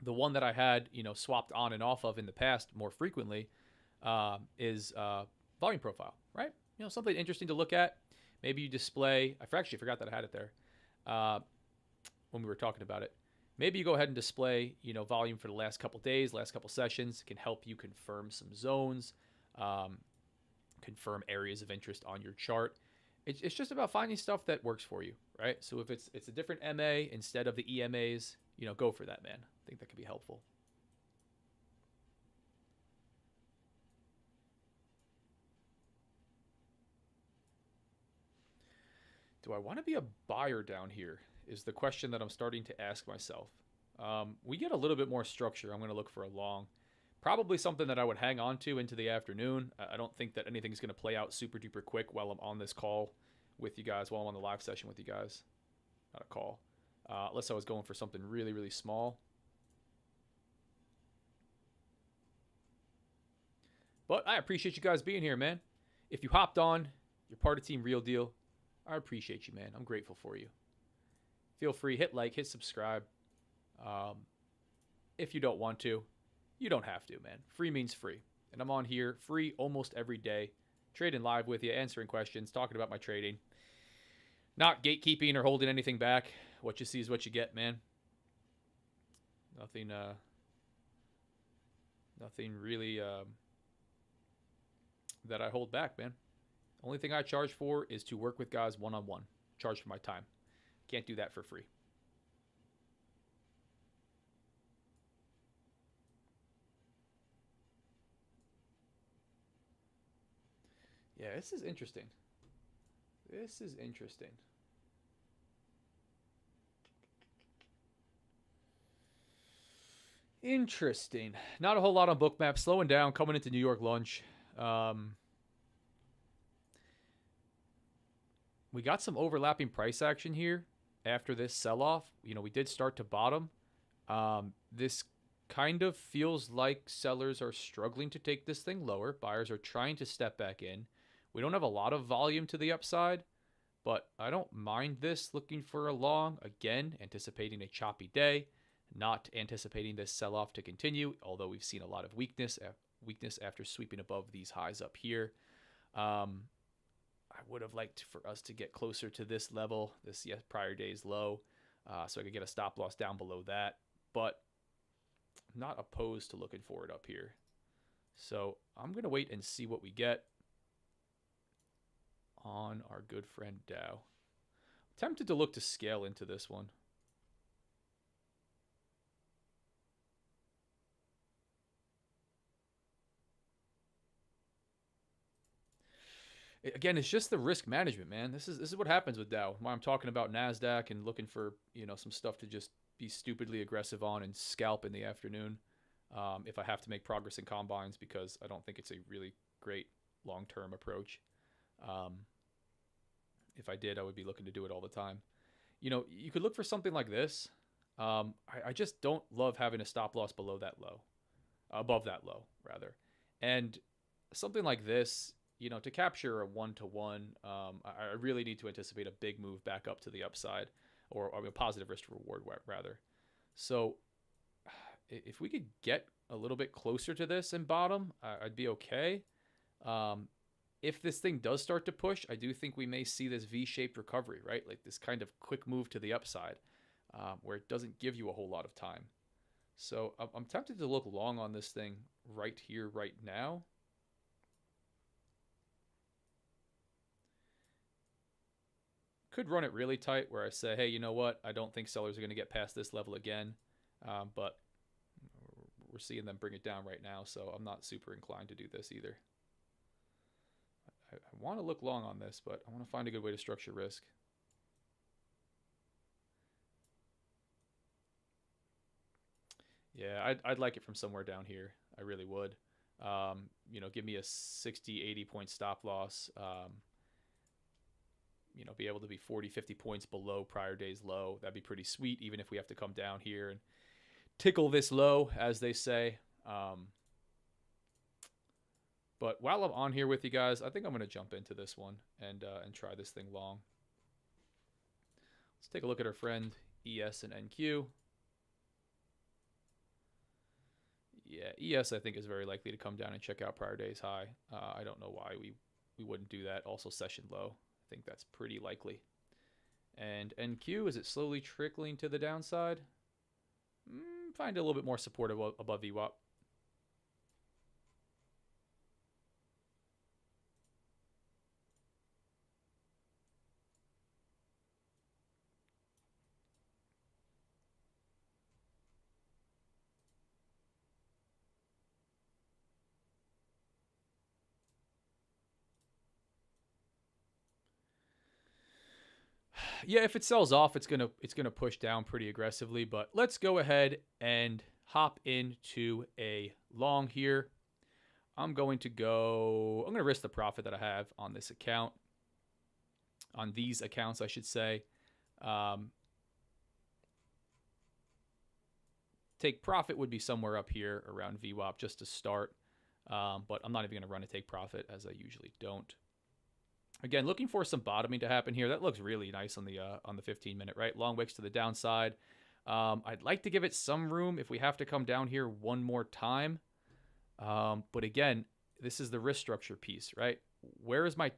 The one that I had, swapped on and off of in the past more frequently is volume profile, right? Something interesting to look at. Maybe you display, I actually forgot that I had it there when we were talking about it. Maybe you go ahead and display, volume for the last couple days, last couple sessions. It can help you confirm some zones, confirm areas of interest on your chart. It's just about finding stuff that works for you, right? So if it's a different MA instead of the EMAs, go for that, man. I think that could be helpful. Do I want to be a buyer down here is the question that I'm starting to ask myself. We get a little bit more structure. I'm going to look for a long. Probably something that I would hang on to into the afternoon. I don't think that anything's going to play out super duper quick while I'm on this call with you guys, while I'm on the live session with you guys. Not a call. Unless I was going for something really, really small. But I appreciate you guys being here, man. If you hopped on, you're part of Team Real Deal. I appreciate you, man. I'm grateful for you. Feel free, hit like, hit subscribe. If you don't want to, you don't have to, man. Free means free. And I'm on here free almost every day, trading live with you, answering questions, talking about my trading. Not gatekeeping or holding anything back. What you see is what you get, man. Nothing really that I hold back, man. Only thing I charge for is to work with guys one-on-one. Charge for my time. Can't do that for free. Yeah, this is interesting. This is interesting. Interesting. Not a whole lot on Bookmap. Slowing down, coming into New York lunch. We got some overlapping price action here after this sell-off. We did start to bottom. This kind of feels like sellers are struggling to take this thing lower. Buyers are trying to step back in. We don't have a lot of volume to the upside, but I don't mind this looking for a long. Again, anticipating a choppy day, not anticipating this sell-off to continue, although we've seen a lot of weakness after sweeping above these highs up here. I would have liked for us to get closer to this level, this prior day's low, so I could get a stop loss down below that, but I'm not opposed to looking for it up here. So I'm going to wait and see what we get on our good friend Dow. Tempted to look to scale into this one. Again, it's just the risk management, man. This is what happens with Dow. Why I'm talking about NASDAQ and looking for, some stuff to just be stupidly aggressive on and scalp in the afternoon if I have to make progress in combines, because I don't think it's a really great long-term approach. If I did, I would be looking to do it all the time. You could look for something like this. I just don't love having a stop loss below that low, above that low, rather. And something like this, to capture a one-to-one, I really need to anticipate a big move back up to the upside, or a positive risk to reward, rather. So if we could get a little bit closer to this and bottom, I'd be okay. If this thing does start to push, I do think we may see this V-shaped recovery, right? Like this kind of quick move to the upside, where it doesn't give you a whole lot of time. So I'm tempted to look long on this thing right here, right now. Could run it really tight where I say, hey, you know what? I don't think sellers are going to get past this level again. But we're seeing them bring it down right now, so I'm not super inclined to do this either. I want to look long on this, but I want to find a good way to structure risk. Yeah, I'd like it from somewhere down here. I really would. You know, give me a 60, 80 point stop loss. You know, be able to be 40, 50 points below prior day's low. That'd be pretty sweet, even if we have to come down here and tickle this low, as they say. But while I'm on here with you guys, I think I'm going to jump into this one and try this thing long. Let's take a look at our friend ES and NQ. Yeah, ES I think is very likely to come down and check out prior day's high. I don't know why we wouldn't do that. Also session low. I think that's pretty likely. And NQ, is it slowly trickling to the downside? Find a little bit more support above VWAP. Yeah, if it sells off, it's gonna push down pretty aggressively. But let's go ahead and hop into a long here. I'm going to risk the profit that I have on this account, on these accounts, I should say. Take profit would be somewhere up here around VWAP just to start. But I'm not even going to run a take profit, as I usually don't. Again, looking for some bottoming to happen here. That looks really nice on the 15-minute, right? Long wicks to the downside. I'd like to give it some room if we have to come down here one more time. But again, this is the risk structure piece, right? Where's my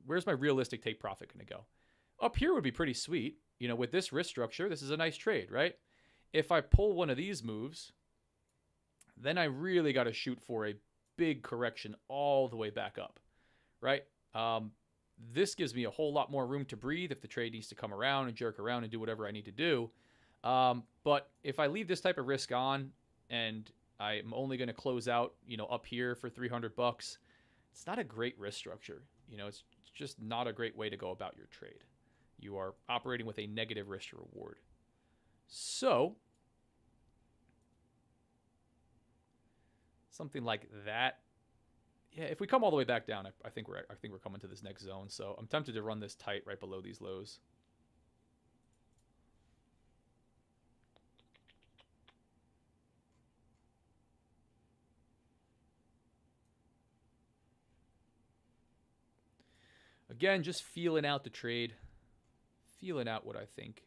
realistic take profit going to go? Up here would be pretty sweet. You know, with this risk structure, this is a nice trade, right? If I pull one of these moves, then I really got to shoot for a big correction all the way back up, right? This gives me a whole lot more room to breathe if the trade needs to come around and jerk around and do whatever I need to do. But if I leave this type of risk on and I'm only going to close out, you know, up here for $300, it's not a great risk structure. You know, it's just not a great way to go about your trade. You are operating with a negative risk to reward. So something like that. Yeah, if we come all the way back down, I think we're coming to this next zone. So I'm tempted to run this tight right below these lows. Again, just feeling out the trade, feeling out what I think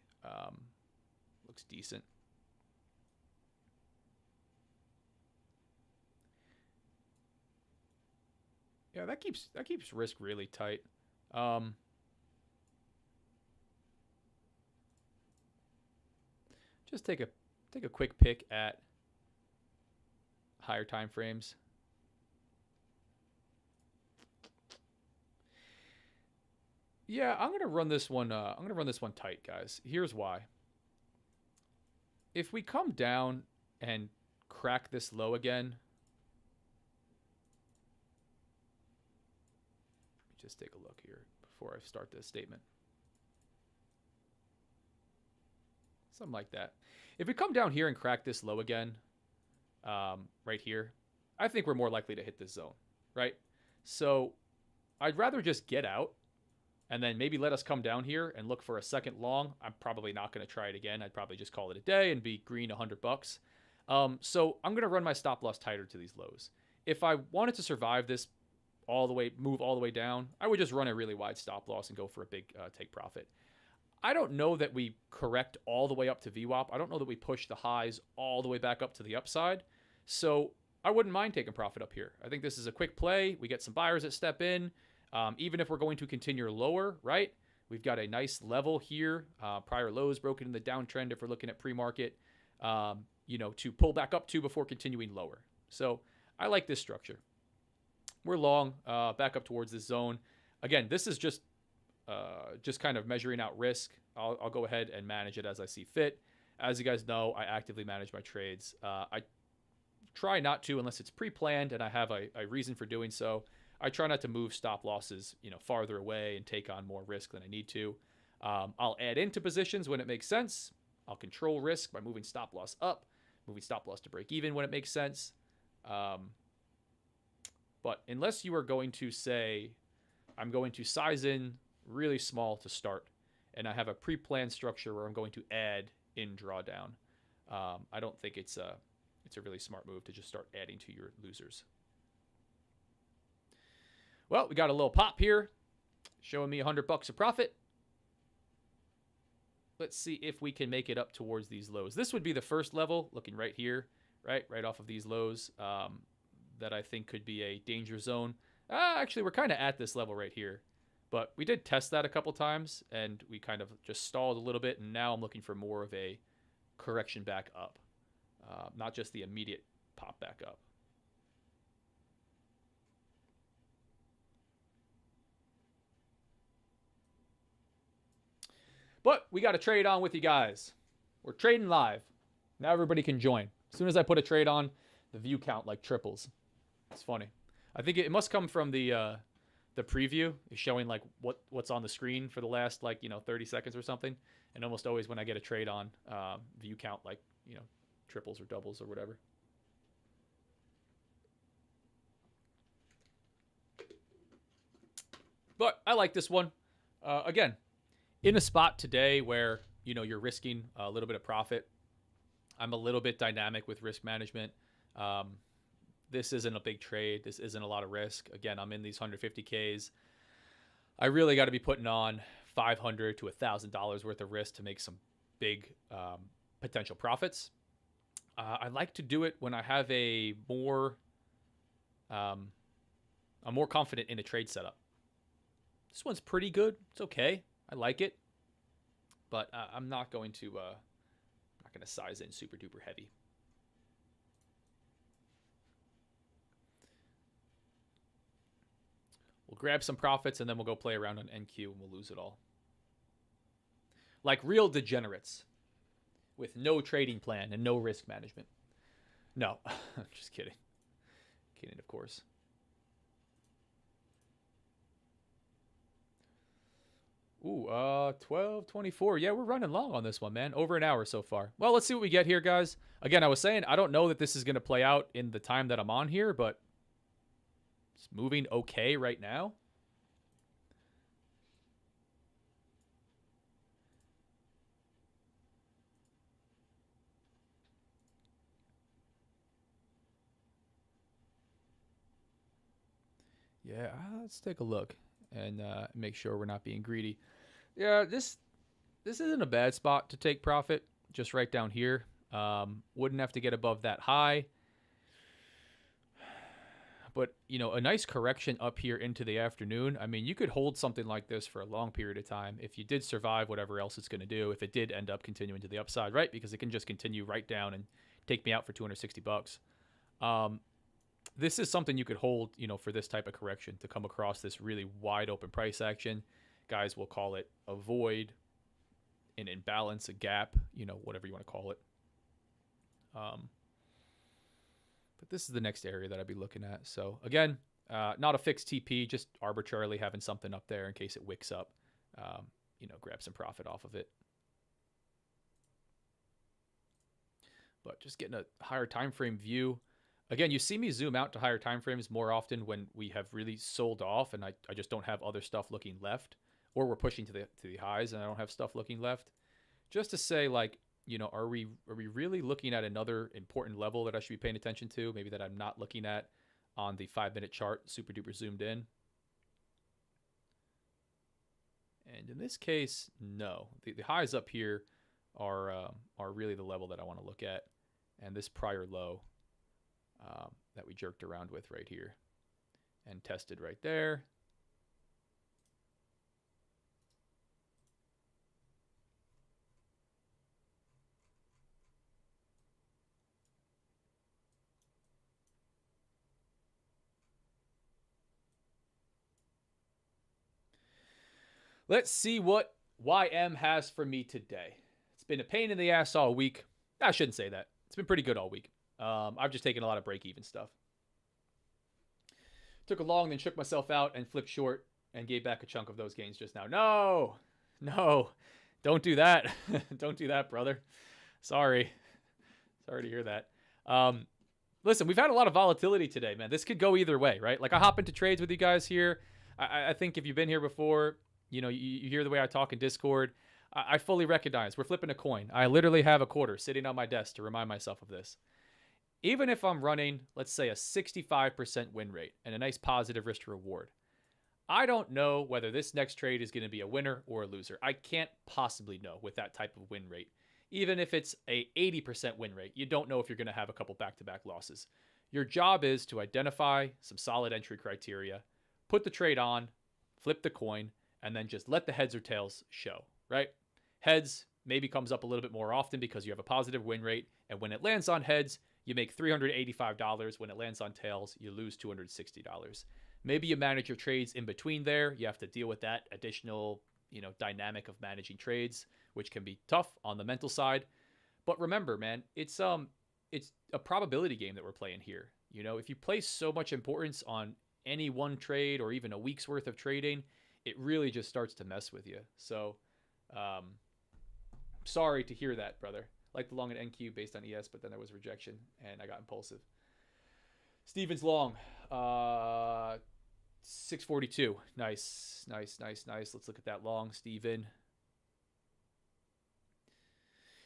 looks decent. Yeah, that keeps risk really tight. Just take a quick pick at higher time frames. Yeah, I'm gonna run this one. I'm gonna run this one tight, guys. Here's why. If we come down and crack this low again, just take a look here before I start this statement. Something like that. If we come down here and crack this low again, right here, I think we're more likely to hit this zone, right? So I'd rather just get out and then maybe let us come down here and look for a second long. I'm probably not going to try it again. I'd probably just call it a day and be green $100. So I'm going to run my stop loss tighter to these lows. If I wanted to survive this move all the way down, I would just run a really wide stop loss and go for a big take profit. I don't know that we correct all the way up to VWAP. I don't know that we push the highs all the way back up to the upside. So I wouldn't mind taking profit up here. I think this is a quick play. We get some buyers that step in. Even if we're going to continue lower, right? We've got a nice level here. Prior lows broken in the downtrend if we're looking at pre-market, you know, to pull back up to before continuing lower. So I like this structure. We're long, back up towards this zone. Again, this is just just kind of measuring out risk. I'll go ahead and manage it as I see fit. As you guys know, I actively manage my trades. I try not to unless it's pre-planned and I have a reason for doing so. I try not to move stop losses, farther away and take on more risk than I need to. I'll add into positions when it makes sense. I'll control risk by moving stop loss up, moving stop loss to break even when it makes sense. But unless you are going to say, I'm going to size in really small to start, and I have a pre-planned structure where I'm going to add in drawdown, I don't think it's a really smart move to just start adding to your losers. Well, we got a little pop here, showing me $100 of profit. Let's see if we can make it up towards these lows. This would be the first level, looking right here, right off of these lows, that I think could be a danger zone. Actually, we're kind of at this level right here. But we did test that a couple times, and we kind of just stalled a little bit, and now I'm looking for more of a correction back up, not just the immediate pop back up. But we got a trade on with you guys. We're trading live. Now everybody can join. As soon as I put a trade on, the view count like triples. It's funny. I think it must come from the preview is showing like what's on the screen for the last 30 seconds or something. And almost always when I get a trade on, view count triples or doubles or whatever. But I like this one. Again, in a spot today where you're risking a little bit of profit. I'm a little bit dynamic with risk management. This isn't a big trade. This isn't a lot of risk. Again, I'm in these 150Ks. I really got to be putting on $500 to $1,000 worth of risk to make some big potential profits. I like to do it when I have I'm more confident in a trade setup. This one's pretty good. It's okay. I like it, but I'm not going to size in super duper heavy. We'll grab some profits and then we'll go play around on NQ and we'll lose it all. Like real degenerates with no trading plan and no risk management. No, just kidding. Kidding, of course. Ooh, 12:24. Yeah, we're running long on this one, man. Over an hour so far. Well, let's see what we get here, guys. Again, I was saying, I don't know that this is going to play out in the time that I'm on here, but it's moving okay right now. Yeah, let's take a look and make sure we're not being greedy. Yeah, this isn't a bad spot to take profit, just right down here. Wouldn't have to get above that high. But, a nice correction up here into the afternoon. I mean, you could hold something like this for a long period of time if you did survive whatever else it's going to do, if it did end up continuing to the upside, right? Because it can just continue right down and take me out for $260. This is something you could hold, for this type of correction to come across this really wide open price action. Guys will call it a void, an imbalance, a gap, whatever you want to call it. But this is the next area that I'd be looking at. So again, not a fixed TP, just arbitrarily having something up there in case it wicks up, grab some profit off of it. But just getting a higher time frame view. Again, you see me zoom out to higher time frames more often when we have really sold off and I just don't have other stuff looking left, or we're pushing to the highs and I don't have stuff looking left. Just to say, are we really looking at another important level that I should be paying attention to? Maybe that I'm not looking at on the 5-minute chart, super duper zoomed in. And in this case, no. The highs up here are really the level that I want to look at, and this prior low that we jerked around with right here and tested right there. Let's see what YM has for me today. It's been a pain in the ass all week. I shouldn't say that. It's been pretty good all week. I've just taken a lot of break-even stuff. Took a long, then shook myself out and flipped short and gave back a chunk of those gains just now. No, don't do that. Don't do that, brother. Sorry to hear that. Listen, we've had a lot of volatility today, man. This could go either way, right? Like I hop into trades with you guys here. I think if you've been here before, you hear the way I talk in Discord. I fully recognize we're flipping a coin. I literally have a quarter sitting on my desk to remind myself of this. Even if I'm running, let's say, a 65% win rate and a nice positive risk to reward, I don't know whether this next trade is going to be a winner or a loser. I can't possibly know with that type of win rate. Even if it's a 80% win rate, you don't know if you're going to have a couple back-to-back losses. Your job is to identify some solid entry criteria, put the trade on, flip the coin, and then just let the heads or tails show, right? Heads maybe comes up a little bit more often because you have a positive win rate, and when it lands on heads, you make $385. When it lands on tails, you lose $260. Maybe you manage your trades in between there. You have to deal with that additional, dynamic of managing trades, which can be tough on the mental side. But remember, man, it's a probability game that we're playing here. If you place so much importance on any one trade or even a week's worth of trading, it really just starts to mess with you. So, sorry to hear that, brother. Like the long at NQ based on ES, but then there was rejection and I got impulsive. Steven's long, 642. Nice. Let's look at that long, Steven.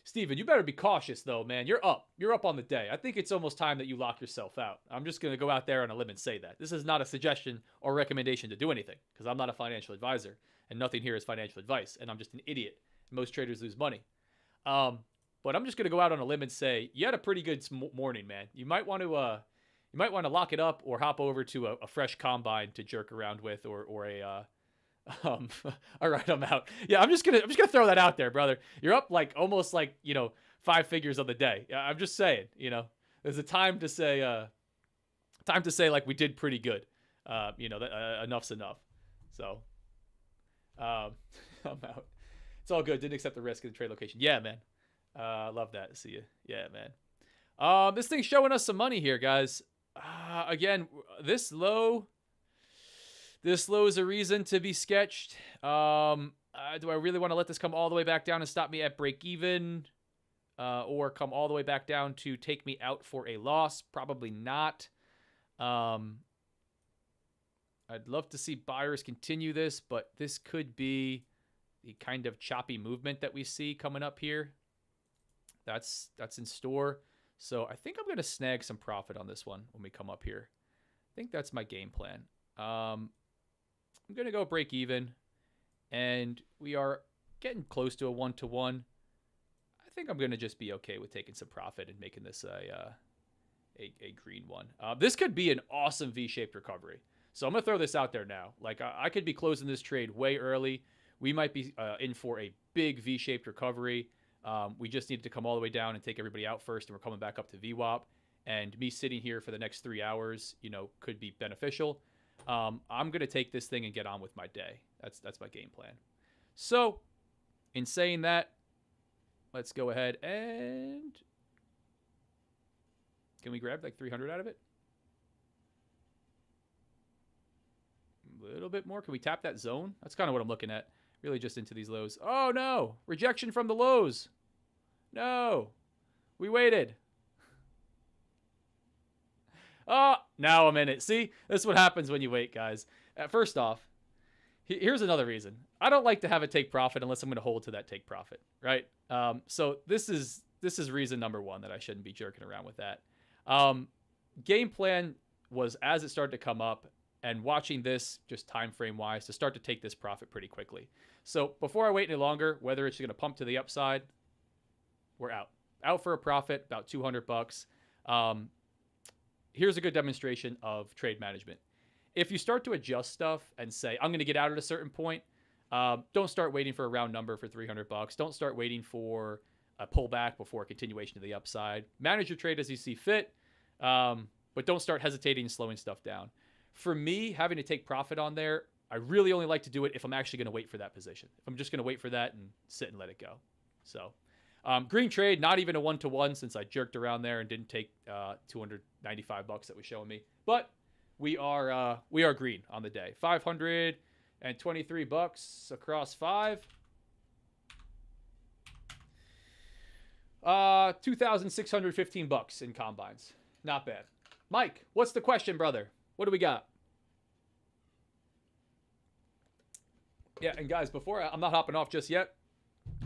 Steven, you better be cautious though, man. You're up on the day. I think it's almost time that you lock yourself out. I'm just going to go out there on a limb and say that. This is not a suggestion or recommendation to do anything because I'm not a financial advisor and nothing here is financial advice and I'm just an idiot. Most traders lose money. But I'm just going to go out on a limb and say, you had a pretty good morning, man. You might want to lock it up or hop over to a fresh combine to jerk around with or a, all right, I'm out. Yeah, I'm just gonna throw that out there, brother. You're up almost 5 figures on the day. I'm just saying, there's a time to say like we did pretty good. Enough's enough. So, I'm out. It's all good. Didn't accept the risk of the trade location. Yeah, man. Love that. See you. Yeah, man. This thing's showing us some money here, guys. Again, this low is a reason to be sketched. Do I really want to let this come all the way back down and stop me at break even? Or come all the way back down to take me out for a loss? Probably not. I'd love to see buyers continue this, but this could be the kind of choppy movement that we see coming up here. That's in store. So I think I'm going to snag some profit on this one when we come up here. I think that's my game plan. I'm going to go break even, and we are getting close to a 1-to-1. I think I'm going to just be okay with taking some profit and making this a green one. This could be an awesome V-shaped recovery. So I'm going to throw this out there now. I could be closing this trade way early. We might be in for a big V-shaped recovery. We just needed to come all the way down and take everybody out first, and we're coming back up to VWAP. And me sitting here for the next 3 hours, could be beneficial. I'm going to take this thing and get on with my day. That's my game plan. So, in saying that, let's go ahead and... Can we grab 300 out of it? A little bit more. Can we tap that zone? That's kind of what I'm looking at. Really just into these lows. Oh, no. Rejection from the lows. No. We waited. Oh, now I'm in it. See? This is what happens when you wait, guys. First off, here's another reason. I don't like to have a take profit unless I'm going to hold to that take profit, right? So this is reason number one that I shouldn't be jerking around with that. Game plan was as it started to come up and watching this just time frame wise to start to take this profit pretty quickly. So before I wait any longer, whether it's going to pump to the upside, we're out for a profit, about $200. Here's a good demonstration of trade management. If you start to adjust stuff and say, I'm going to get out at a certain point, don't start waiting for a round number for $300. Don't start waiting for a pullback before a continuation to the upside. Manage your trade as you see fit, but don't start hesitating and slowing stuff down. For me, having to take profit on there, I really only like to do it if I'm actually going to wait for that position. If I'm just going to wait for that and sit and let it go. So green trade, not even a 1-to-1 since I jerked around there and didn't take $295 that was showing me. But we are green on the day. $523 across 5. 2,615 bucks in combines. Not bad. Mike, what's the question, brother? What do we got? Yeah, and guys, before I'm not hopping off just yet.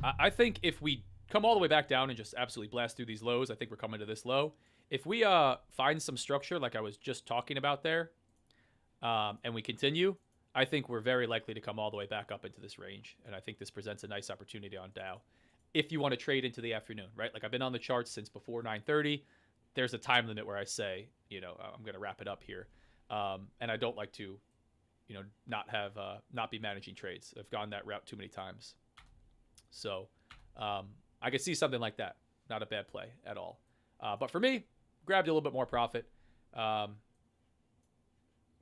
I think if we come all the way back down and just absolutely blast through these lows, I think we're coming to this low. If we find some structure like I was just talking about there, and we continue, I think we're very likely to come all the way back up into this range. And I think this presents a nice opportunity on Dow. If you want to trade into the afternoon, right? Like I've been on the charts since before 9:30. There's a time limit where I say, I'm going to wrap it up here. And I don't like to, not be managing trades. I've gone that route too many times. So I could see something like that. Not a bad play at all. But for me, grabbed a little bit more profit. Go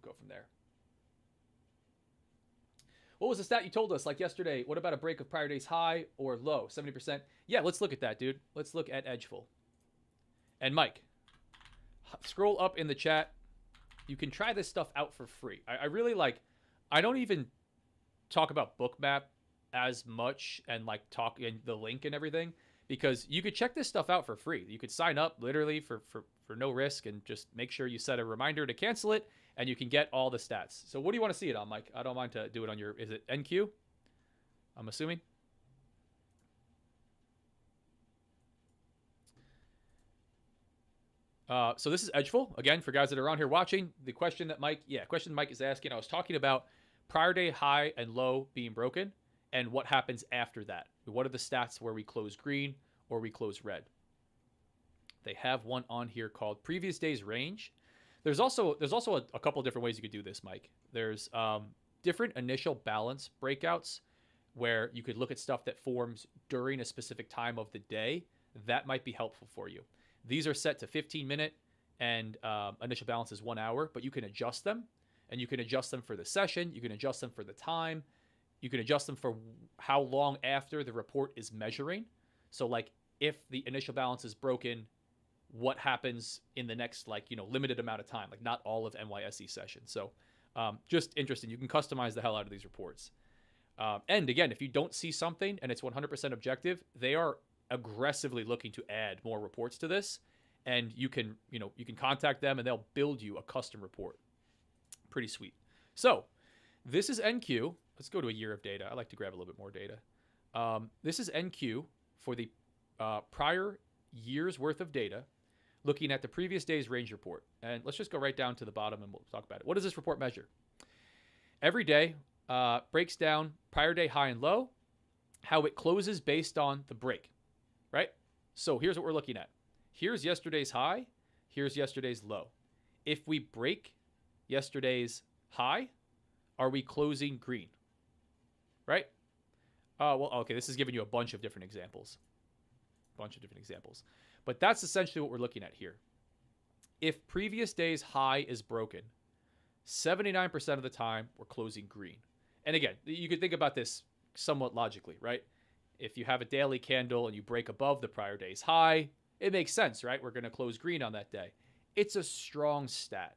from there. What was the stat you told us like yesterday? What about a break of prior day's high or low? 70%? Yeah, let's look at that, dude. Let's look at Edgeful. And Mike, scroll up in the chat. You can try this stuff out for free. I really I don't even talk about Bookmap as much and talk in the link and everything because you could check this stuff out for free. You could sign up literally for no risk and just make sure you set a reminder to cancel it. And you can get all the stats. So what do you want to see it on, Mike? I don't mind to do it on your, is it NQ? I'm assuming. So this is Edgeful. Again, for guys that are around here watching, the question that Mike is asking, I was talking about prior day high and low being broken and what happens after that. What are the stats where we close green or we close red? They have one on here called previous day's range. There's also a couple different ways you could do this, Mike. There's different initial balance breakouts where you could look at stuff that forms during a specific time of the day. That might be helpful for you. These are set to 15-minute and initial balance is 1 hour, but you can adjust them. And you can adjust them for the session. You can adjust them for the time. You can adjust them for how long after the report is measuring. So if the initial balance is broken, what happens in the next limited amount of time, not all of NYSE session. So just interesting. You can customize the hell out of these reports. And again, if you don't see something and it's 100% objective, they are aggressively looking to add more reports to this. And you can contact them and they'll build you a custom report. Pretty sweet. So this is NQ. Let's go to a year of data. I like to grab a little bit more data. This is NQ for the prior year's worth of data, looking at the previous day's range report. And let's just go right down to the bottom and we'll talk about it. What does this report measure? Every day breaks down prior day high and low, how it closes based on the break, right? So here's what we're looking at. Here's yesterday's high. Here's yesterday's low. If we break yesterday's high, are we closing green, right? Okay, this is giving you a bunch of different examples. But that's essentially what we're looking at here. If previous day's high is broken, 79% of the time we're closing green. And again, you could think about this somewhat logically, right? If you have a daily candle and you break above the prior day's high, it makes sense, right? We're going to close green on that day. It's a strong stat,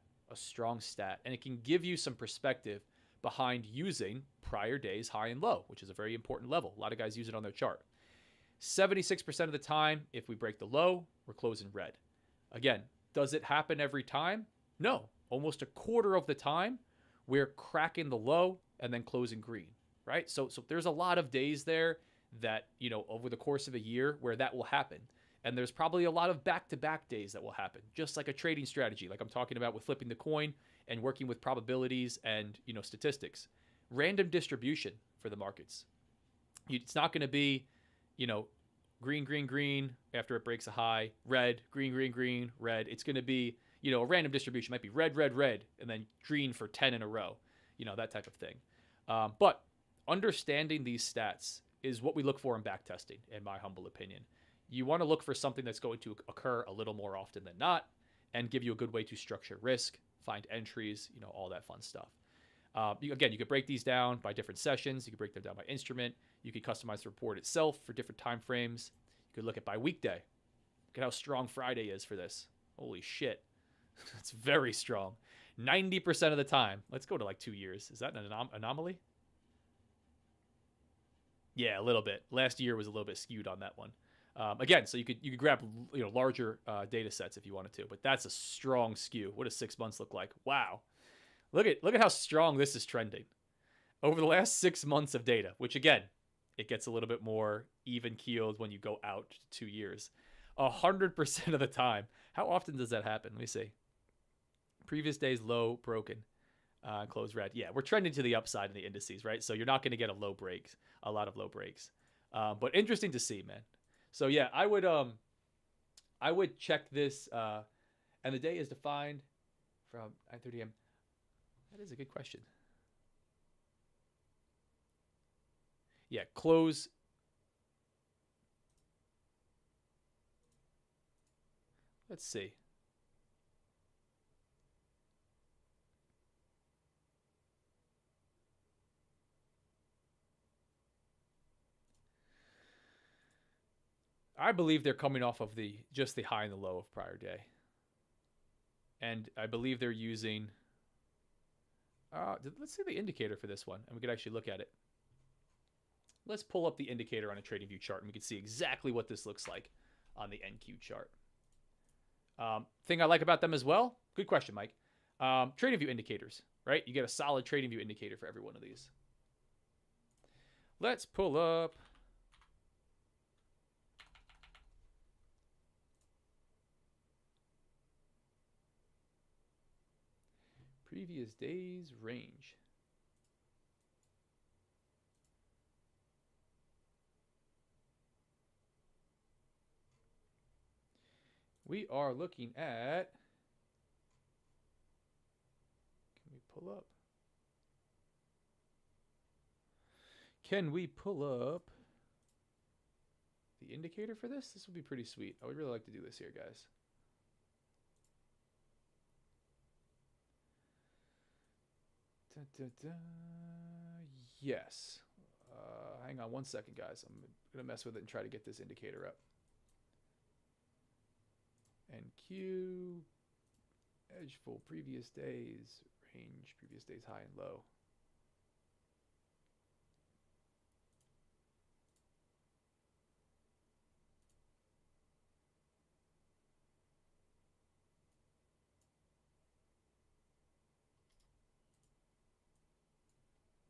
and it can give you some perspective behind using prior day's high and low, which is a very important level. A lot of guys use it on their chart. 76% of the time, if we break the low, we're closing red. Again, does it happen every time? No. Almost a quarter of the time, we're cracking the low and then closing green, right? So there's a lot of days there that, over the course of a year where that will happen. And there's probably a lot of back-to-back days that will happen, just like a trading strategy, like I'm talking about with flipping the coin and working with probabilities and, statistics. Random distribution for the markets. It's not going to be, green, green, green after it breaks a high, red, green, green, green, red. It's going to be, a random distribution. It might be red, red, red, and then green for 10 in a row, that type of thing. But understanding these stats is what we look for in backtesting, in my humble opinion. You want to look for something that's going to occur a little more often than not and give you a good way to structure risk, find entries, all that fun stuff. Again, you could break these down by different sessions. You could break them down by instrument. You could customize the report itself for different time frames. You could look at by weekday. Look at how strong Friday is for this. Holy shit. It's very strong. 90% of the time. Let's go to like 2 years. Is that an anomaly? Yeah, a little bit. Last year was a little bit skewed on that one. Again, so you could grab larger data sets if you wanted to, but that's a strong skew. What does 6 months look like? Wow. Look at how strong this is trending. Over the last 6 months of data, which again, it gets a little bit more even keeled when you go out to 2 years. 100% of the time. How often does that happen? Let me see. Previous days low broken, close red. Yeah, we're trending to the upside in the indices, right? So you're not going to get a lot of low breaks. But interesting to see, man. So yeah, I would check this, and the day is defined from 9:30 a.m. That is a good question. Yeah, close. Let's see. I believe they're coming off of just the high and the low of prior day. And I believe they're using, let's see the indicator for this one, and we could actually look at it. Let's pull up the indicator on a TradingView chart, and we can see exactly what this looks like on the NQ chart. Thing I like about them as well, good question, Mike. TradingView indicators, right? You get a solid TradingView indicator for every one of these. Let's pull up. Previous days range. We are looking at, can we pull up? Can we pull up the indicator for this? This would be pretty sweet. I would really like to do this here, guys. Da, da, da. Yes. Hang on one second, guys. I'm going to mess with it and try to get this indicator up. NQ, edge full, previous days, range, previous days high and low.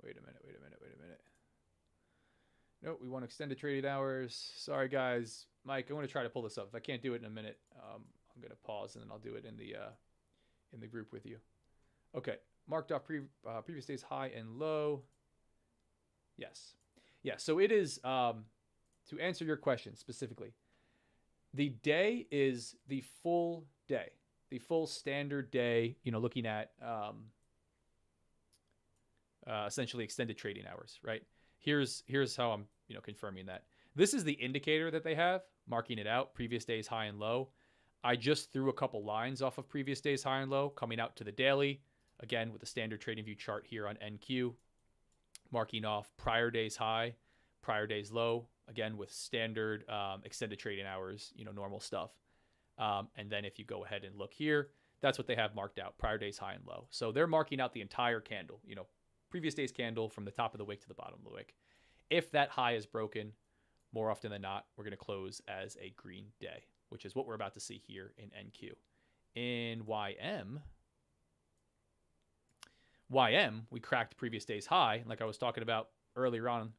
Wait a minute. Nope, we want extended traded hours. Sorry, guys. Mike, I want to try to pull this up. If I can't do it in a minute, I'm going to pause and then I'll do it in the group with you. Okay, marked off previous days high and low. Yes. Yeah, so it is, to answer your question specifically, the day is the full day, the full standard day, looking at essentially extended trading hours, right? Here's how I'm confirming that. This is the indicator that they have, marking it out, previous days high and low. I just threw a couple lines off of previous days high and low, coming out to the daily, again with the standard TradingView chart here on NQ, marking off prior days high, prior days low, again with standard extended trading hours, normal stuff. And then if you go ahead and look here, that's what they have marked out, prior days high and low. So they're marking out the entire candle, previous day's candle from the top of the wick to the bottom of the wick. If that high is broken, more often than not, we're going to close as a green day, which is what we're about to see here in NQ. In YM, we cracked previous day's high. Like I was talking about earlier on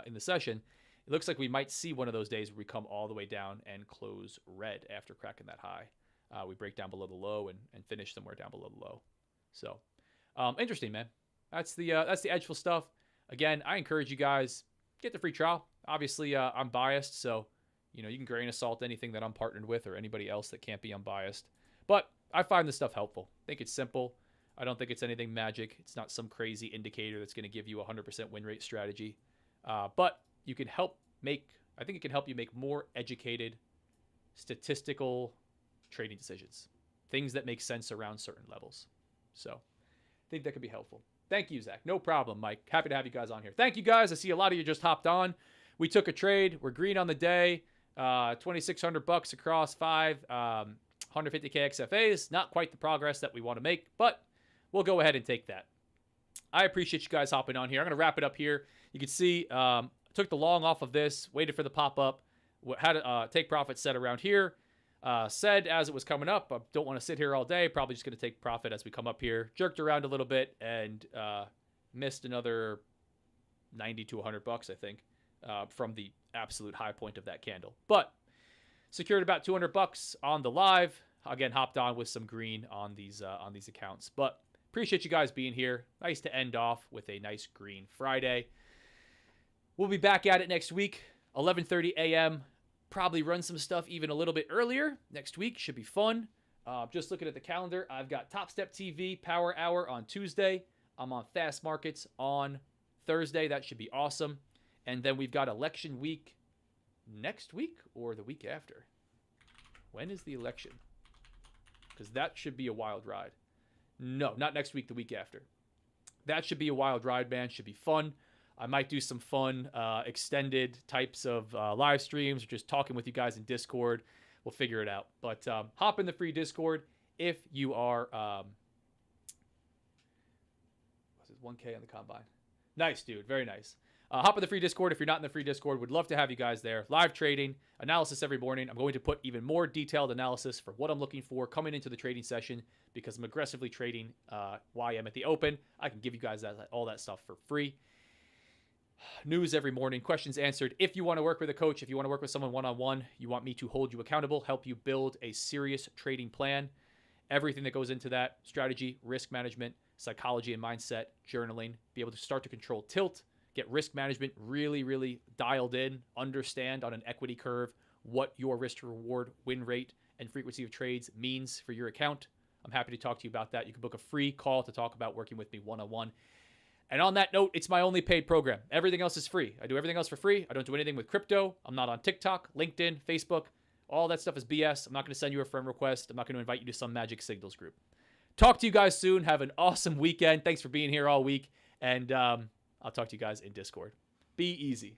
in the session, it looks like we might see one of those days where we come all the way down and close red after cracking that high. We break down below the low and finish somewhere down below the low. So interesting, man. That's the edgeful stuff. Again, I encourage you guys, get the free trial. Obviously, I'm biased, so you can grain of salt anything that I'm partnered with or anybody else that can't be unbiased. But I find this stuff helpful. I think it's simple. I don't think it's anything magic. It's not some crazy indicator that's going to give you a 100% win rate strategy. But you can I think it can help you make more educated, statistical trading decisions. Things that make sense around certain levels. So I think that could be helpful. Thank you, Zach. No problem, Mike. Happy to have you guys on here. Thank you, guys. I see a lot of you just hopped on. We took a trade. We're green on the day. $2,600 across 5 150K XFAs. Not quite the progress that we want to make, but we'll go ahead and take that. I appreciate you guys hopping on here. I'm going to wrap it up here. You can see took the long off of this, waited for the pop-up, had a take profit set around here. Said as it was coming up, I don't want to sit here all day. Probably just going to take profit as we come up here. Jerked around a little bit and missed another 90 to 100 bucks, I think, from the absolute high point of that candle. But secured about 200 bucks on the live. Again, hopped on with some green on these accounts. But appreciate you guys being here. Nice to end off with a nice green Friday. We'll be back at it next week, 11:30 a.m. Probably run some stuff even a little bit earlier next week. Should be fun. Just looking at the calendar, I've got Top Step TV Power Hour on Tuesday. I'm on Fast Markets on Thursday. That should be awesome. And then we've got election week next week or the week after. When is the election? Because that should be a wild ride. No, not next week, the week after. That should be a wild ride, man. Should be fun. I might do some fun extended types of live streams or just talking with you guys in Discord. We'll figure it out. But hop in the free Discord if you are... what's it, 1K on the combine. Nice, dude. Very nice. Hop in the free Discord if you're not in the free Discord. Would love to have you guys there. Live trading, analysis every morning. I'm going to put even more detailed analysis for what I'm looking for coming into the trading session because I'm aggressively trading YM at the open. I can give you guys all that stuff for free. News every morning, questions answered. If you want to work with a coach, if you want to work with someone one-on-one, you want me to hold you accountable, help you build a serious trading plan, everything that goes into that, strategy, risk management, psychology and mindset, journaling, be able to start to control tilt, get risk management really, really dialed in, understand on an equity curve what your risk to reward, win rate, and frequency of trades means for your account. I'm happy to talk to you about that. You can book a free call to talk about working with me one-on-one. And on that note, it's my only paid program. Everything else is free. I do everything else for free. I don't do anything with crypto. I'm not on TikTok, LinkedIn, Facebook. All that stuff is BS. I'm not going to send you a friend request. I'm not going to invite you to some Magic Signals group. Talk to you guys soon. Have an awesome weekend. Thanks for being here all week. And I'll talk to you guys in Discord. Be easy.